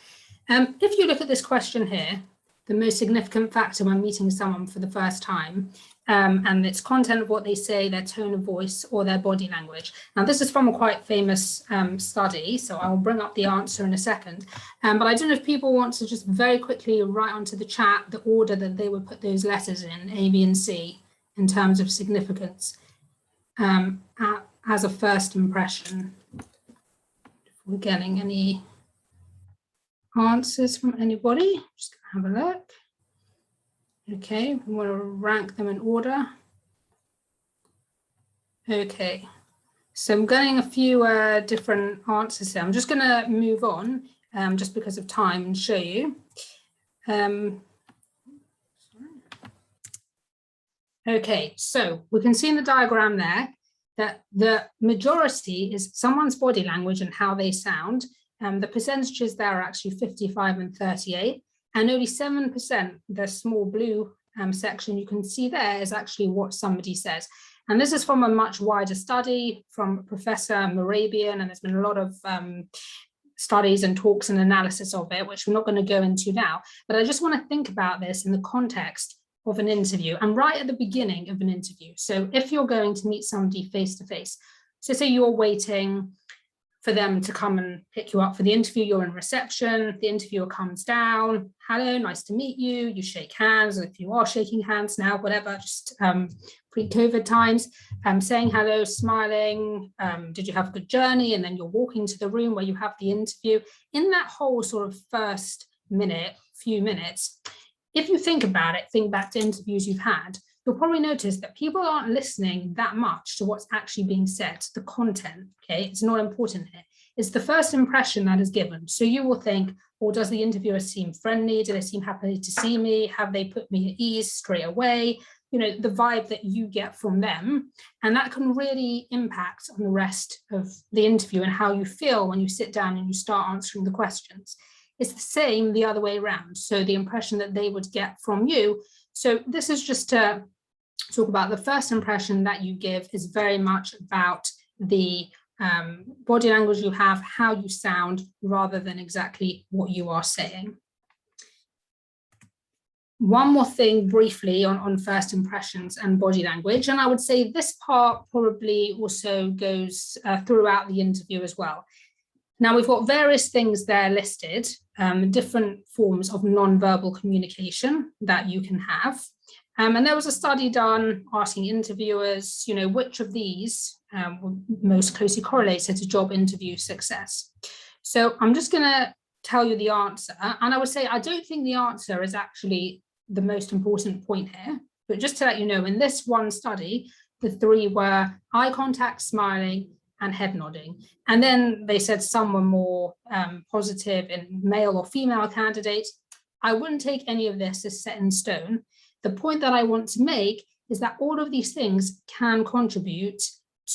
If you look at this question here, the most significant factor when meeting someone for the first time, and its content of what they say, their tone of voice, or their body language. Now, this is from a quite famous study, so I'll bring up the answer in a second. But I don't know if people want to just very quickly write onto the chat the order that they would put those letters in, A, B, and C, in terms of significance as a first impression. If we're getting any answers from anybody, just gonna have a look. Okay, we want to rank them in order. Okay, so I'm getting a few different answers here. I'm just going to move on just because of time and show you. Okay, so we can see in the diagram there that the majority is someone's body language and how they sound. The percentages there are actually 55 and 38. And only 7%, the small blue section you can see there, is actually what somebody says. And this is from a much wider study from Professor Morabian, and there's been a lot of studies and talks and analysis of it, which we're not going to go into now. But I just want to think about this in the context of an interview and right at the beginning of an interview. So if you're going to meet somebody face to face, so say you're waiting for them to come and pick you up for the interview, you're in reception, the interviewer comes down, hello, nice to meet you, you shake hands, if you are shaking hands now, whatever, just pre-COVID times, saying hello, smiling, did you have a good journey? And then you're walking to the room where you have the interview. In that whole sort of first few minutes, if you think about it, think back to interviews you've had, you'll probably notice that people aren't listening that much to what's actually being said, the content, okay? It's not important here. It's the first impression that is given. So you will think, well, does the interviewer seem friendly? Do they seem happy to see me? Have they put me at ease straight away? The vibe that you get from them. And that can really impact on the rest of the interview and how you feel when you sit down and you start answering the questions. It's the same the other way around. So the impression that they would get from you. So this is just to talk about the first impression that you give is very much about the body language you have, how you sound, rather than exactly what you are saying. one more thing briefly on first impressions and body language. And I would say this part probably also goes throughout the interview as well. Now, we've got various things there listed, different forms of non-verbal communication that you can have. And there was a study done asking interviewers, which of these most closely correlated to job interview success. So I'm just going to tell you the answer. And I would say I don't think the answer is actually the most important point here. But just to let you know, in this one study, the three were eye contact, smiling, and head nodding. And then they said some were more positive in male or female candidates. I wouldn't take any of this as set in stone. The point that I want to make is that all of these things can contribute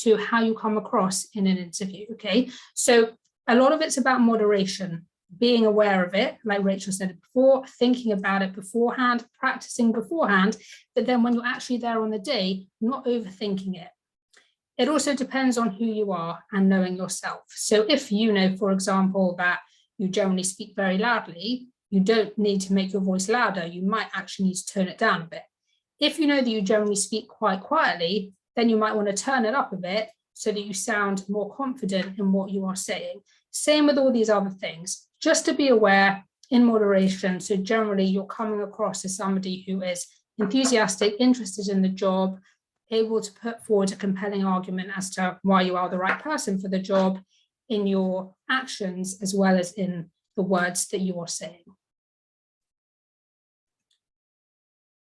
to how you come across in an interview, okay? So a lot of it's about moderation, being aware of it, like Rachel said before, thinking about it beforehand, practicing beforehand, but then when you're actually there on the day, not overthinking it. It also depends on who you are and knowing yourself. So if you know, for example, that you generally speak very loudly, you don't need to make your voice louder. You might actually need to turn it down a bit. If you know that you generally speak quite quietly, then you might want to turn it up a bit so that you sound more confident in what you are saying. Same with all these other things, just to be aware in moderation. So generally you're coming across as somebody who is enthusiastic, interested in the job, able to put forward a compelling argument as to why you are the right person for the job in your actions as well as in the words that you are saying.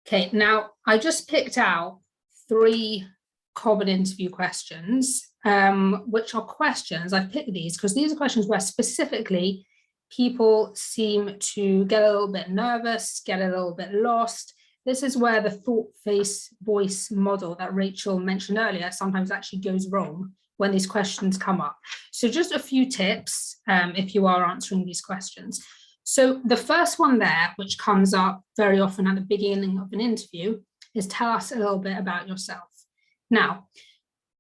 Okay, now I just picked out 3 common interview questions, which are questions, I've picked these because these are questions where specifically people seem to get a little bit nervous, get a little bit lost. This is where the thought, face, voice model that Rachel mentioned earlier sometimes actually goes wrong when these questions come up. So just a few tips if you are answering these questions. So the first one there, which comes up very often at the beginning of an interview, is tell us a little bit about yourself. Now,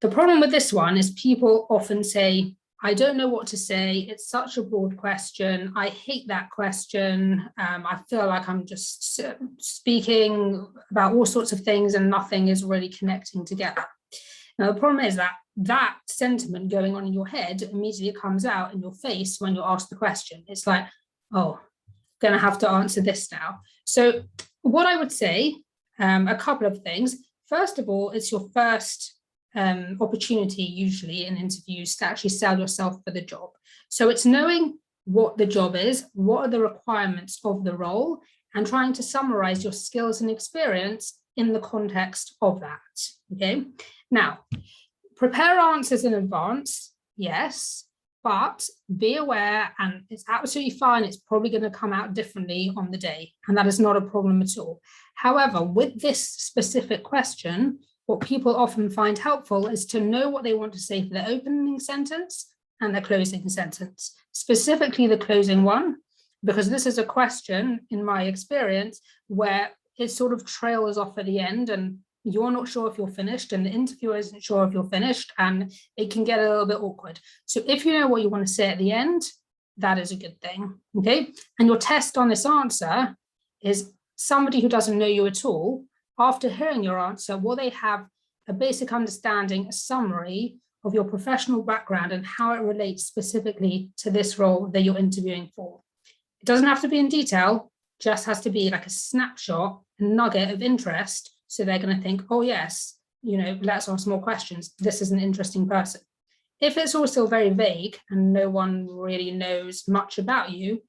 the problem with this one is people often say, I don't know what to say. It's such a broad question. I hate that question. I feel like I'm just speaking about all sorts of things and nothing is really connecting together. Now, the problem is that that sentiment going on in your head immediately comes out in your face when you're asked the question. It's like, oh, I'm going to have to answer this now. So what I would say, a couple of things. First of all, it's your first opportunity usually in interviews to actually sell yourself for the job. So it's knowing what the job is, what are the requirements of the role, and trying to summarize your skills and experience in the context of that, okay? Now, prepare answers in advance, yes, but be aware, and it's absolutely fine, it's probably going to come out differently on the day, and that is not a problem at all. However, with this specific question, what people often find helpful is to know what they want to say for their opening sentence and their closing sentence, specifically the closing one, because this is a question, in my experience, where it sort of trails off at the end and you're not sure if you're finished and the interviewer isn't sure if you're finished and it can get a little bit awkward. So if you know what you want to say at the end, that is a good thing, okay? And your test on this answer is somebody who doesn't know you at all, after hearing your answer, will they have a basic understanding, a summary of your professional background and how it relates specifically to this role that you're interviewing for? It doesn't have to be in detail, just has to be like a snapshot, a nugget of interest. So they're going to think, oh yes, let's ask more questions. This is an interesting person. If it's all still very vague and no one really knows much about you,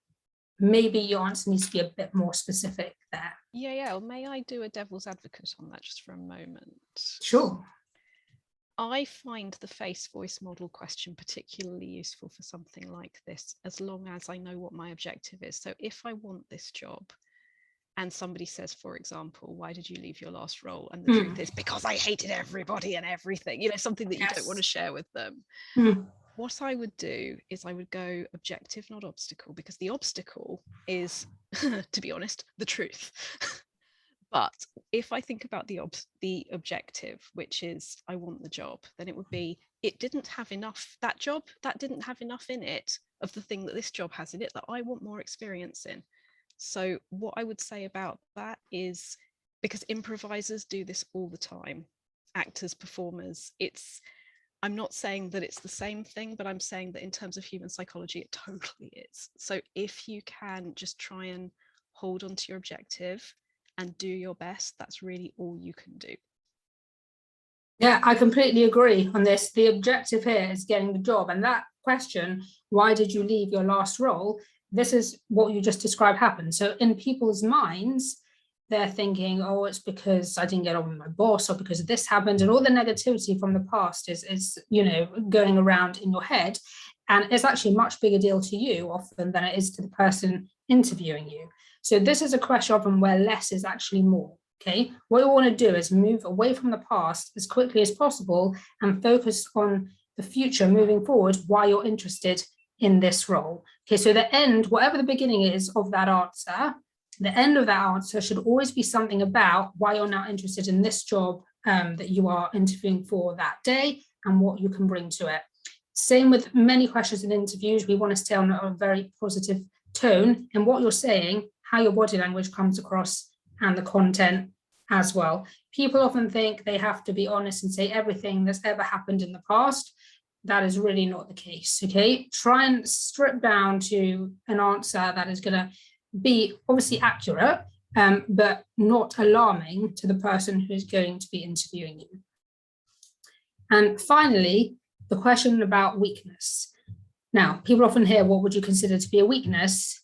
maybe your answer needs to be a bit more specific there. Yeah. Well, may I do a devil's advocate on that just for a moment? Sure. I find the face voice model question particularly useful for something like this, as long as I know what my objective is. So if I want this job and somebody says, for example, why did you leave your last role? And the truth is because I hated everybody and everything, something that you don't want to share with them. What I would do is I would go objective, not obstacle, because the obstacle is, to be honest, the truth. But if I think about the objective, which is I want the job, then it would be, it didn't have enough, that job, that didn't have enough in it of the thing that this job has in it that I want more experience in. So what I would say about that is, because improvisers do this all the time, actors, performers, I'm not saying that it's the same thing, but I'm saying that in terms of human psychology, it totally is. So if you can just try and hold on to your objective and do your best, that's really all you can do. Yeah, I completely agree on this. The objective here is getting the job. And that question, why did you leave your last role? This is what you just described happened. So in people's minds, they're thinking, oh, it's because I didn't get on with my boss, or because this happened, and all the negativity from the past is going around in your head. And it's actually a much bigger deal to you often than it is to the person interviewing you. So this is a question often where less is actually more. Okay, what you want to do is move away from the past as quickly as possible and focus on the future moving forward while you're interested in this role. Okay, so the end, whatever the beginning is of that answer, the end of that answer should always be something about why you're now interested in this job that you are interviewing for that day and what you can bring to it. Same with many questions in interviews. We want to stay on a very positive tone in what you're saying, how your body language comes across, and the content as well. People often think they have to be honest and say everything that's ever happened in the past. That is really not the case. Okay, try and strip down to an answer that is going to be obviously accurate, but not alarming to the person who is going to be interviewing you. And finally, the question about weakness. Now, people often hear, what would you consider to be a weakness?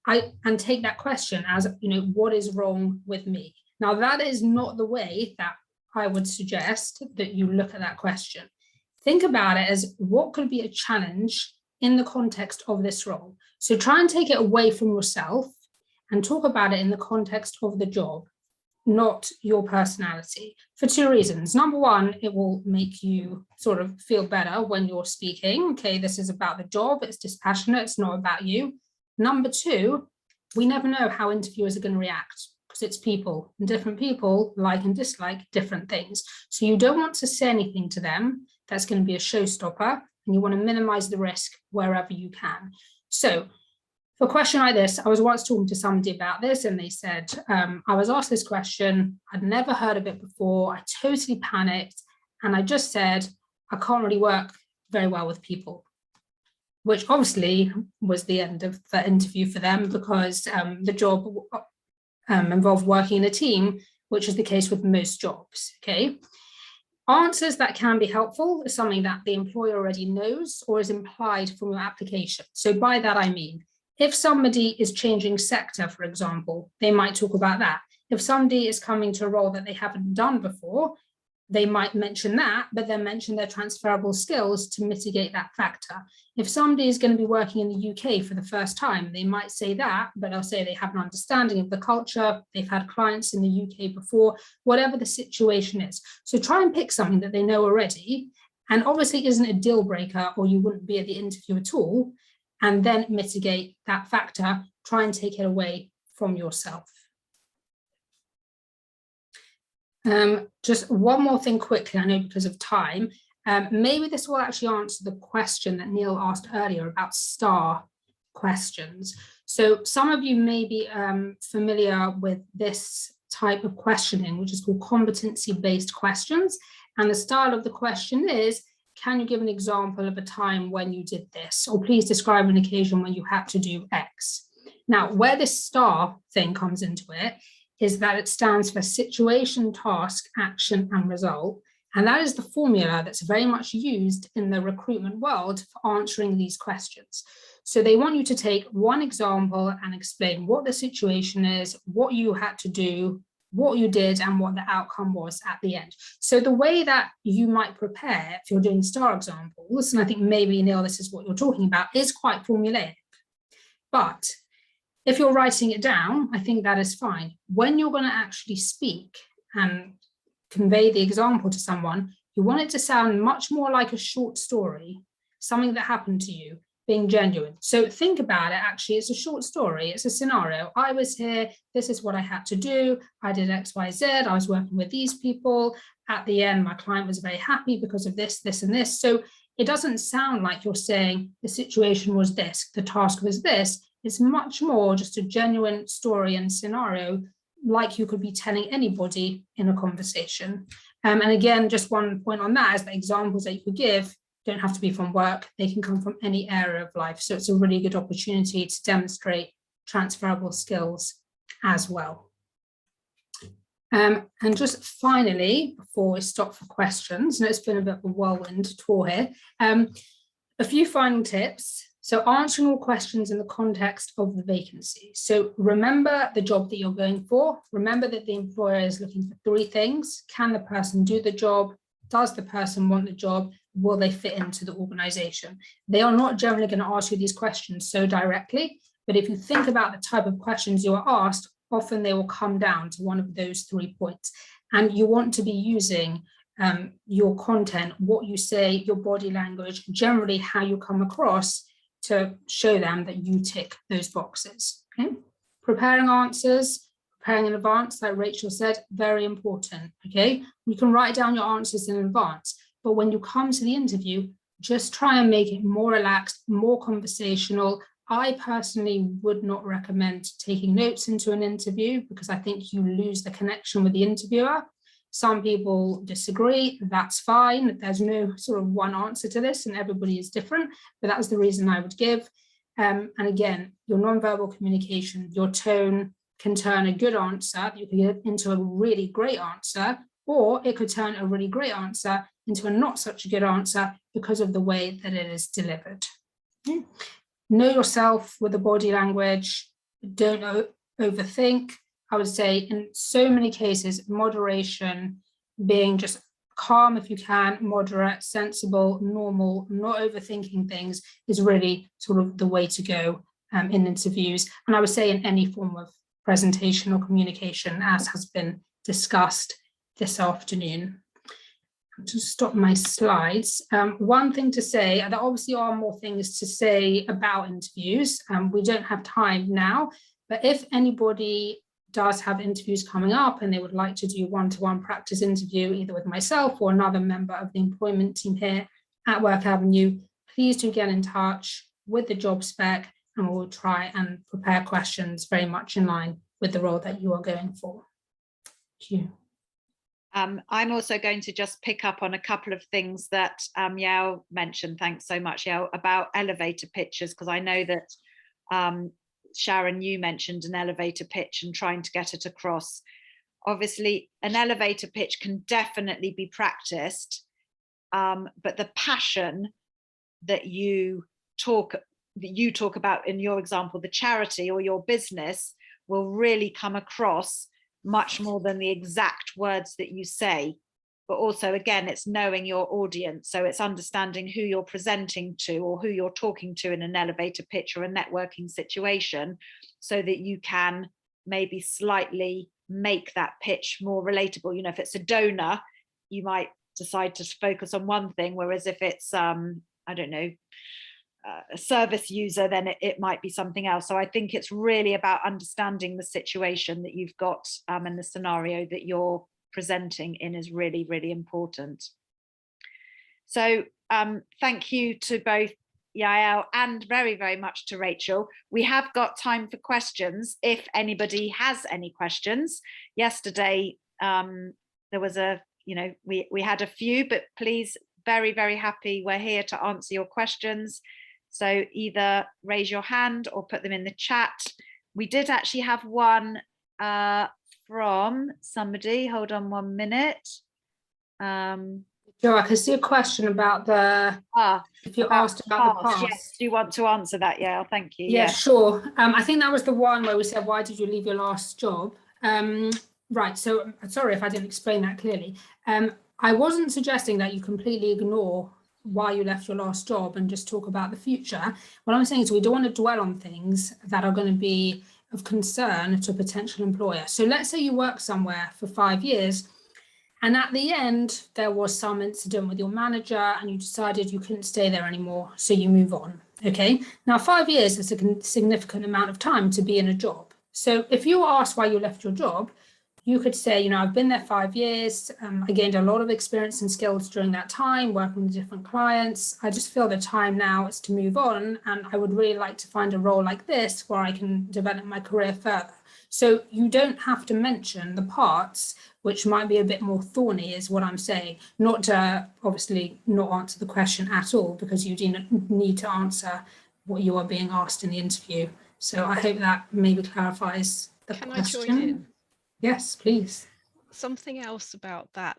And take that question as, what is wrong with me? Now, that is not the way that I would suggest that you look at that question. Think about it as what could be a challenge in the context of this role. So try and take it away from yourself and talk about it in the context of the job, not your personality, for two reasons. Number one, it will make you sort of feel better when you're speaking. Okay, this is about the job, it's dispassionate, it's not about you. Number two, we never know how interviewers are going to react, because it's people, and different people like and dislike different things. So you don't want to say anything to them that's going to be a showstopper, and you want to minimize the risk wherever you can. So for a question like this, I was once talking to somebody about this, and they said, I was asked this question, I'd never heard of it before, I totally panicked, and I just said, I can't really work very well with people. Which obviously was the end of the interview for them, because the job involved working in a team, which is the case with most jobs. Okay, answers that can be helpful is something that the employer already knows or is implied from your application. So by that I mean, if somebody is changing sector, for example, they might talk about that. If somebody is coming to a role that they haven't done before, they might mention that, but then mention their transferable skills to mitigate that factor. If somebody is going to be working in the UK for the first time, they might say that, but they'll say they have an understanding of the culture, they've had clients in the UK before, whatever the situation is. So try and pick something that they know already, and obviously isn't a deal breaker or you wouldn't be at the interview at all, and then mitigate that factor, try and take it away from yourself. Just one more thing quickly, I know because of time, maybe this will actually answer the question that Neil asked earlier about STAR questions. So some of you may be familiar with this type of questioning, which is called competency-based questions. And the style of the question is, can you give an example of a time when you did this? Or please describe an occasion when you had to do X. Now, where this STAR thing comes into it is that it stands for situation, task, action, and result. And that is the formula that's very much used in the recruitment world for answering these questions. So they want you to take one example and explain what the situation is, what you had to do, what you did, and what the outcome was at the end. So the way that you might prepare if you're doing STAR examples, and I think maybe, Neil, this is what you're talking about, is quite formulaic. But if you're writing it down, I think that is fine. When you're going to actually speak and convey the example to someone, you want it to sound much more like a short story, something that happened to you, being genuine. So think about it, actually, it's a short story, it's a scenario. I was here, this is what I had to do, I did X, Y, Z, I was working with these people. At the end, my client was very happy because of this, this, and this. So it doesn't sound like you're saying the situation was this, the task was this. It's much more just a genuine story and scenario, like you could be telling anybody in a conversation. And again, just one point on that is that examples that you could give don't have to be from work. They can come from any area of life. So it's a really good opportunity to demonstrate transferable skills as well. And just finally, before we stop for questions, and it's been a bit of a whirlwind tour here, a few final tips. So answering all questions in the context of the vacancy. So remember the job that you're going for. Remember that the employer is looking for 3 things. Can the person do the job? Does the person want the job? Will they fit into the organization? They are not generally going to ask you these questions so directly, but if you think about the type of questions you are asked, often they will come down to one of those 3 points. And you want to be using your content, what you say, your body language, generally how you come across, to show them that you tick those boxes. Okay, preparing answers, preparing in advance, like Rachel said, very important. Okay, you can write down your answers in advance, but when you come to the interview, just try and make it more relaxed, more conversational. I personally would not recommend taking notes into an interview because I think you lose the connection with the interviewer. Some people disagree, that's fine. There's no sort of one answer to this and everybody is different, but that's the reason I would give. And again, your nonverbal communication, your tone can turn a good answer, you can get into a really great answer, or it could turn a really great answer into a not such a good answer because of the way that it is delivered. Okay. Know yourself with the body language, don't overthink. I would say in so many cases, moderation, being just calm if you can, moderate, sensible, normal, not overthinking things is really sort of the way to go in interviews. And I would say in any form of presentation or communication, as has been discussed this afternoon. To stop my slides, one thing to say, there obviously are more things to say about interviews. We don't have time now, but if anybody does have interviews coming up and they would like to do one-to-one practice interview either with myself or another member of the employment team here at Work Avenue, please do get in touch with the job spec and we'll try and prepare questions very much in line with the role that you are going for. Thank you. I'm also going to just pick up on a couple of things that Yao mentioned. Thanks so much, Yao, about elevator pitches, because I know that Sharon, you mentioned an elevator pitch and trying to get it across. Obviously, an elevator pitch can definitely be practiced, but the passion that you talk about in your example, the charity or your business, will really come across much more than the exact words that you say. But also, again, it's knowing your audience. So it's understanding who you're presenting to or who you're talking to in an elevator pitch or a networking situation, so that you can maybe slightly make that pitch more relatable. You know, if it's a donor, you might decide to focus on one thing, whereas if it's, I don't know, a service user, then it might be something else. So I think it's really about understanding the situation that you've got and the scenario that you're presenting in is really, really important. So thank you to both Yael and very, very much to Rachel. We have got time for questions if anybody has any questions. Yesterday there was we had a few, but please, very, very happy, we're here to answer your questions. So either raise your hand or put them in the chat. We did actually have one from somebody. Hold on 1 minute. Joe, I can see a question about the if you asked about the past. Yes, do you want to answer that? Yeah, thank you. Yeah, sure. I think that was the one where we said, why did you leave your last job? Right, so sorry if I didn't explain that clearly. I wasn't suggesting that you completely ignore why you left your last job and just talk about the future. What I'm saying is we don't want to dwell on things that are going to be of concern to a potential employer. So let's say you work somewhere for 5 years and at the end there was some incident with your manager and you decided you couldn't stay there anymore, so you move on. Okay, now 5 years is a significant amount of time to be in a job. So if you were asked why you left your job, you could say, you know, I've been there 5 years. I gained a lot of experience and skills during that time, working with different clients. I just feel the time now is to move on. And I would really like to find a role like this where I can develop my career further. So you don't have to mention the parts which might be a bit more thorny, is what I'm saying. Not to obviously not answer the question at all, because you do need to answer what you are being asked in the interview. So I hope that maybe clarifies the question. Can I join in? Yes, please. Something else about that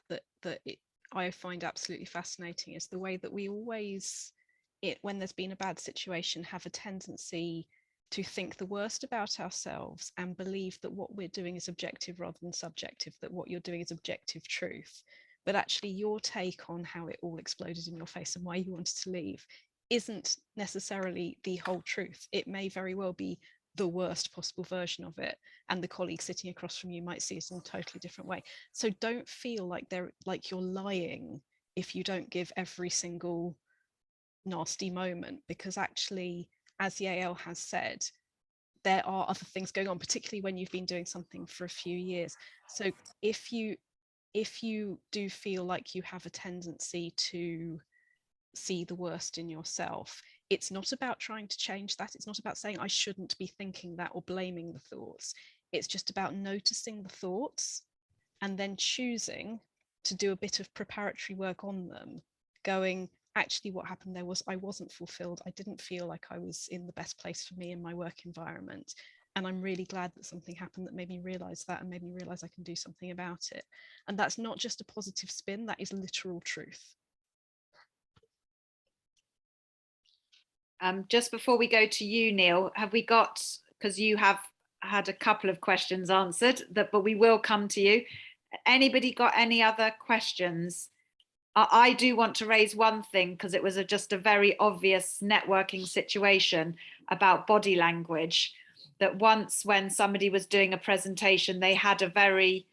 I find absolutely fascinating is the way that we always, when there's been a bad situation, have a tendency to think the worst about ourselves and believe that what we're doing is objective rather than subjective, that what you're doing is objective truth. But actually your take on how it all exploded in your face and why you wanted to leave isn't necessarily the whole truth. It may very well be the worst possible version of it, and the colleague sitting across from you might see it in a totally different way. So don't feel like you're lying if you don't give every single nasty moment, because actually, as Yael has said, there are other things going on, particularly when you've been doing something for a few years. So if you do feel like you have a tendency to see the worst in yourself, it's not about trying to change that. It's not about saying I shouldn't be thinking that or blaming the thoughts. It's just about noticing the thoughts and then choosing to do a bit of preparatory work on them, going, actually what happened there was I wasn't fulfilled. I didn't feel like I was in the best place for me in my work environment. And I'm really glad that something happened that made me realize that and made me realize I can do something about it. And that's not just a positive spin, that is literal truth. Just before we go to you, Neil, have we got, because you have had a couple of questions answered, but we will come to you. Anybody got any other questions? I do want to raise one thing, because it was just a very obvious networking situation about body language, that once when somebody was doing a presentation, they had a very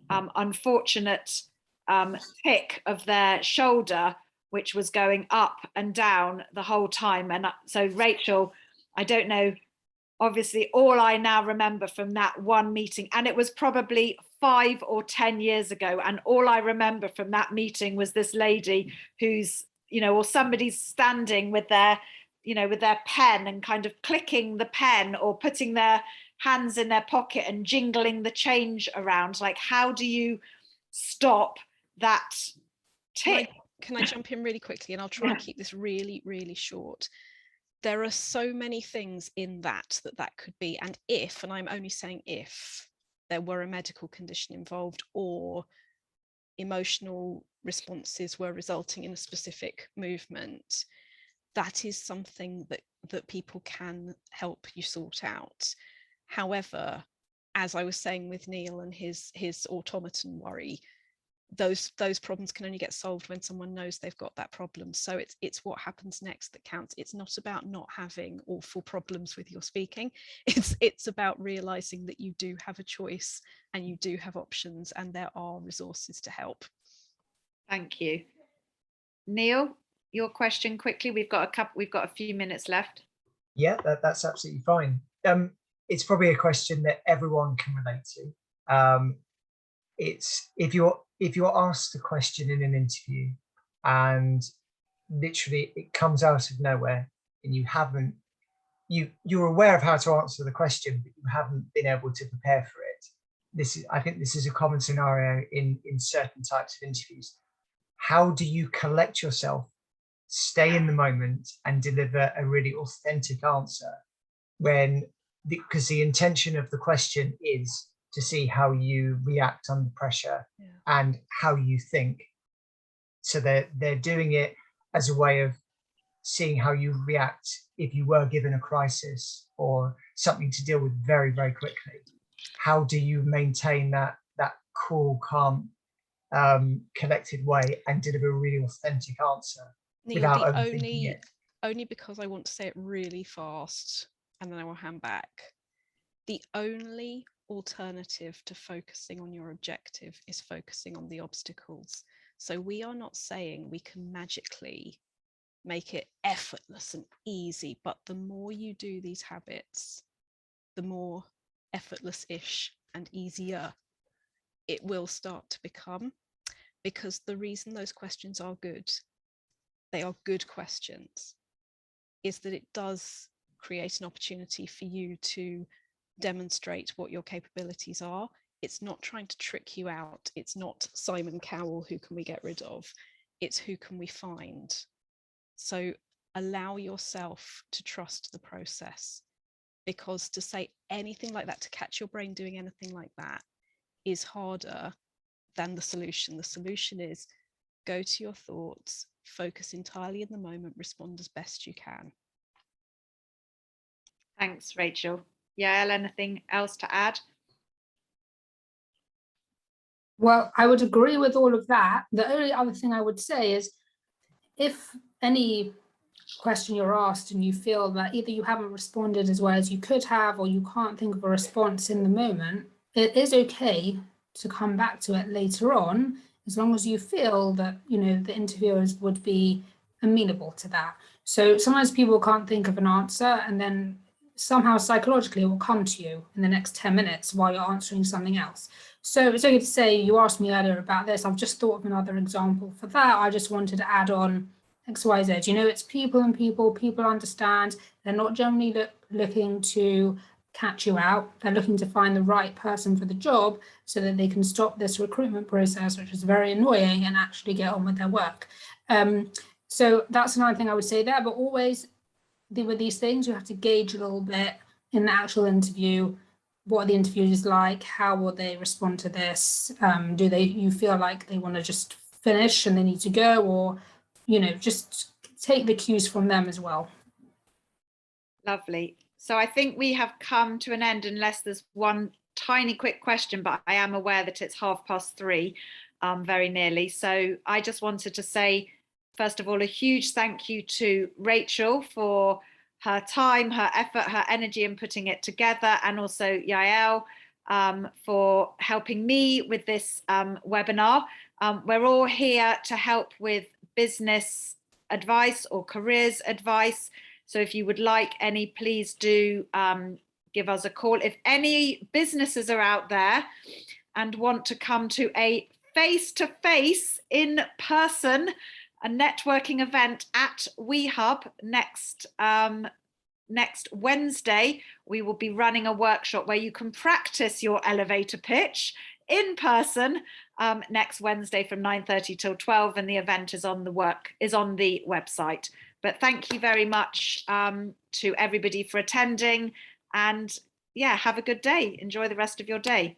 unfortunate tick of their shoulder, which was going up and down the whole time. And so Rachel, I don't know, obviously all I now remember from that one meeting, and it was probably 5 or 10 years ago, and all I remember from that meeting was this lady who's, you know, or somebody's standing with their, you know, with their pen and kind of clicking the pen or putting their hands in their pocket and jingling the change around. Like, how do you stop that tick? Can I jump in really quickly, and I'll try and keep this really, really short. There are so many things in that could be, and if, and I'm only saying if, there were a medical condition involved or emotional responses were resulting in a specific movement, that is something that people can help you sort out. However, as I was saying with Neil and his automaton worry, those problems can only get solved when someone knows they've got that problem. So it's what happens next that counts. It's not about not having awful problems with your speaking. It's about realizing that you do have a choice and you do have options, and there are resources to help. Thank you. Neil, your question quickly. We've got a few minutes left. Yeah, that's absolutely fine. It's probably a question that everyone can relate to. It's if you're asked a question in an interview and literally it comes out of nowhere and you're aware of how to answer the question, but you haven't been able to prepare for it. I think this is a common scenario in certain types of interviews. How do you collect yourself, stay in the moment, and deliver a really authentic answer because the intention of the question is to see how you react under pressure and how you think. So they're doing it as a way of seeing how you react if you were given a crisis or something to deal with very, very quickly. How do you maintain that cool, calm, collected way and deliver a really authentic answer without overthinking it? Only because I want to say it really fast and then I will hand back. The only alternative to focusing on your objective is focusing on the obstacles. So we are not saying we can magically make it effortless and easy, but the more you do these habits, the more effortless-ish and easier it will start to become, because the reason those questions are good, they are good questions, is that it does create an opportunity for you to demonstrate what your capabilities are. It's not trying to trick you out. It's not Simon Cowell, who can we get rid of? It's who can we find? So allow yourself to trust the process, because to say anything like that, to catch your brain doing anything like that, is harder than the solution. The solution is go to your thoughts, focus entirely in the moment, respond as best you can. Thanks, Rachel. Yael, anything else to add? Well, I would agree with all of that. The only other thing I would say is, if any question you're asked and you feel that either you haven't responded as well as you could have, or you can't think of a response in the moment, it is okay to come back to it later on, as long as you feel that, you know, the interviewers would be amenable to that. So sometimes people can't think of an answer, and then somehow psychologically it will come to you in the next 10 minutes while you're answering something else. So it's okay to say, you asked me earlier about this, I've just thought of another example for that, I just wanted to add on XYZ. You know, it's people and people understand. They're not generally looking to catch you out. They're looking to find the right person for the job so that they can stop this recruitment process, which is very annoying, and actually get on with their work. So that's another thing I would say there. But always with these things, you have to gauge a little bit in the actual interview. What are the interviewers like? How will they respond to this? Do you feel like they want to just finish and they need to go, or, you know, just take the cues from them as well. Lovely. So I think we have come to an end, unless there's one tiny quick question, but I am aware that it's 3:30, very nearly. So I just wanted to say, first of all, a huge thank you to Rachel for her time, her effort, her energy in putting it together, and also Yael for helping me with this webinar. We're all here to help with business advice or careers advice. So if you would like any, please do give us a call. If any businesses are out there and want to come to a face-to-face, in-person, a networking event at WeHub next Wednesday, we will be running a workshop where you can practice your elevator pitch in person next Wednesday from 9:30 till 12, and the event is on the website. But thank you very much to everybody for attending, and yeah, have a good day. Enjoy the rest of your day.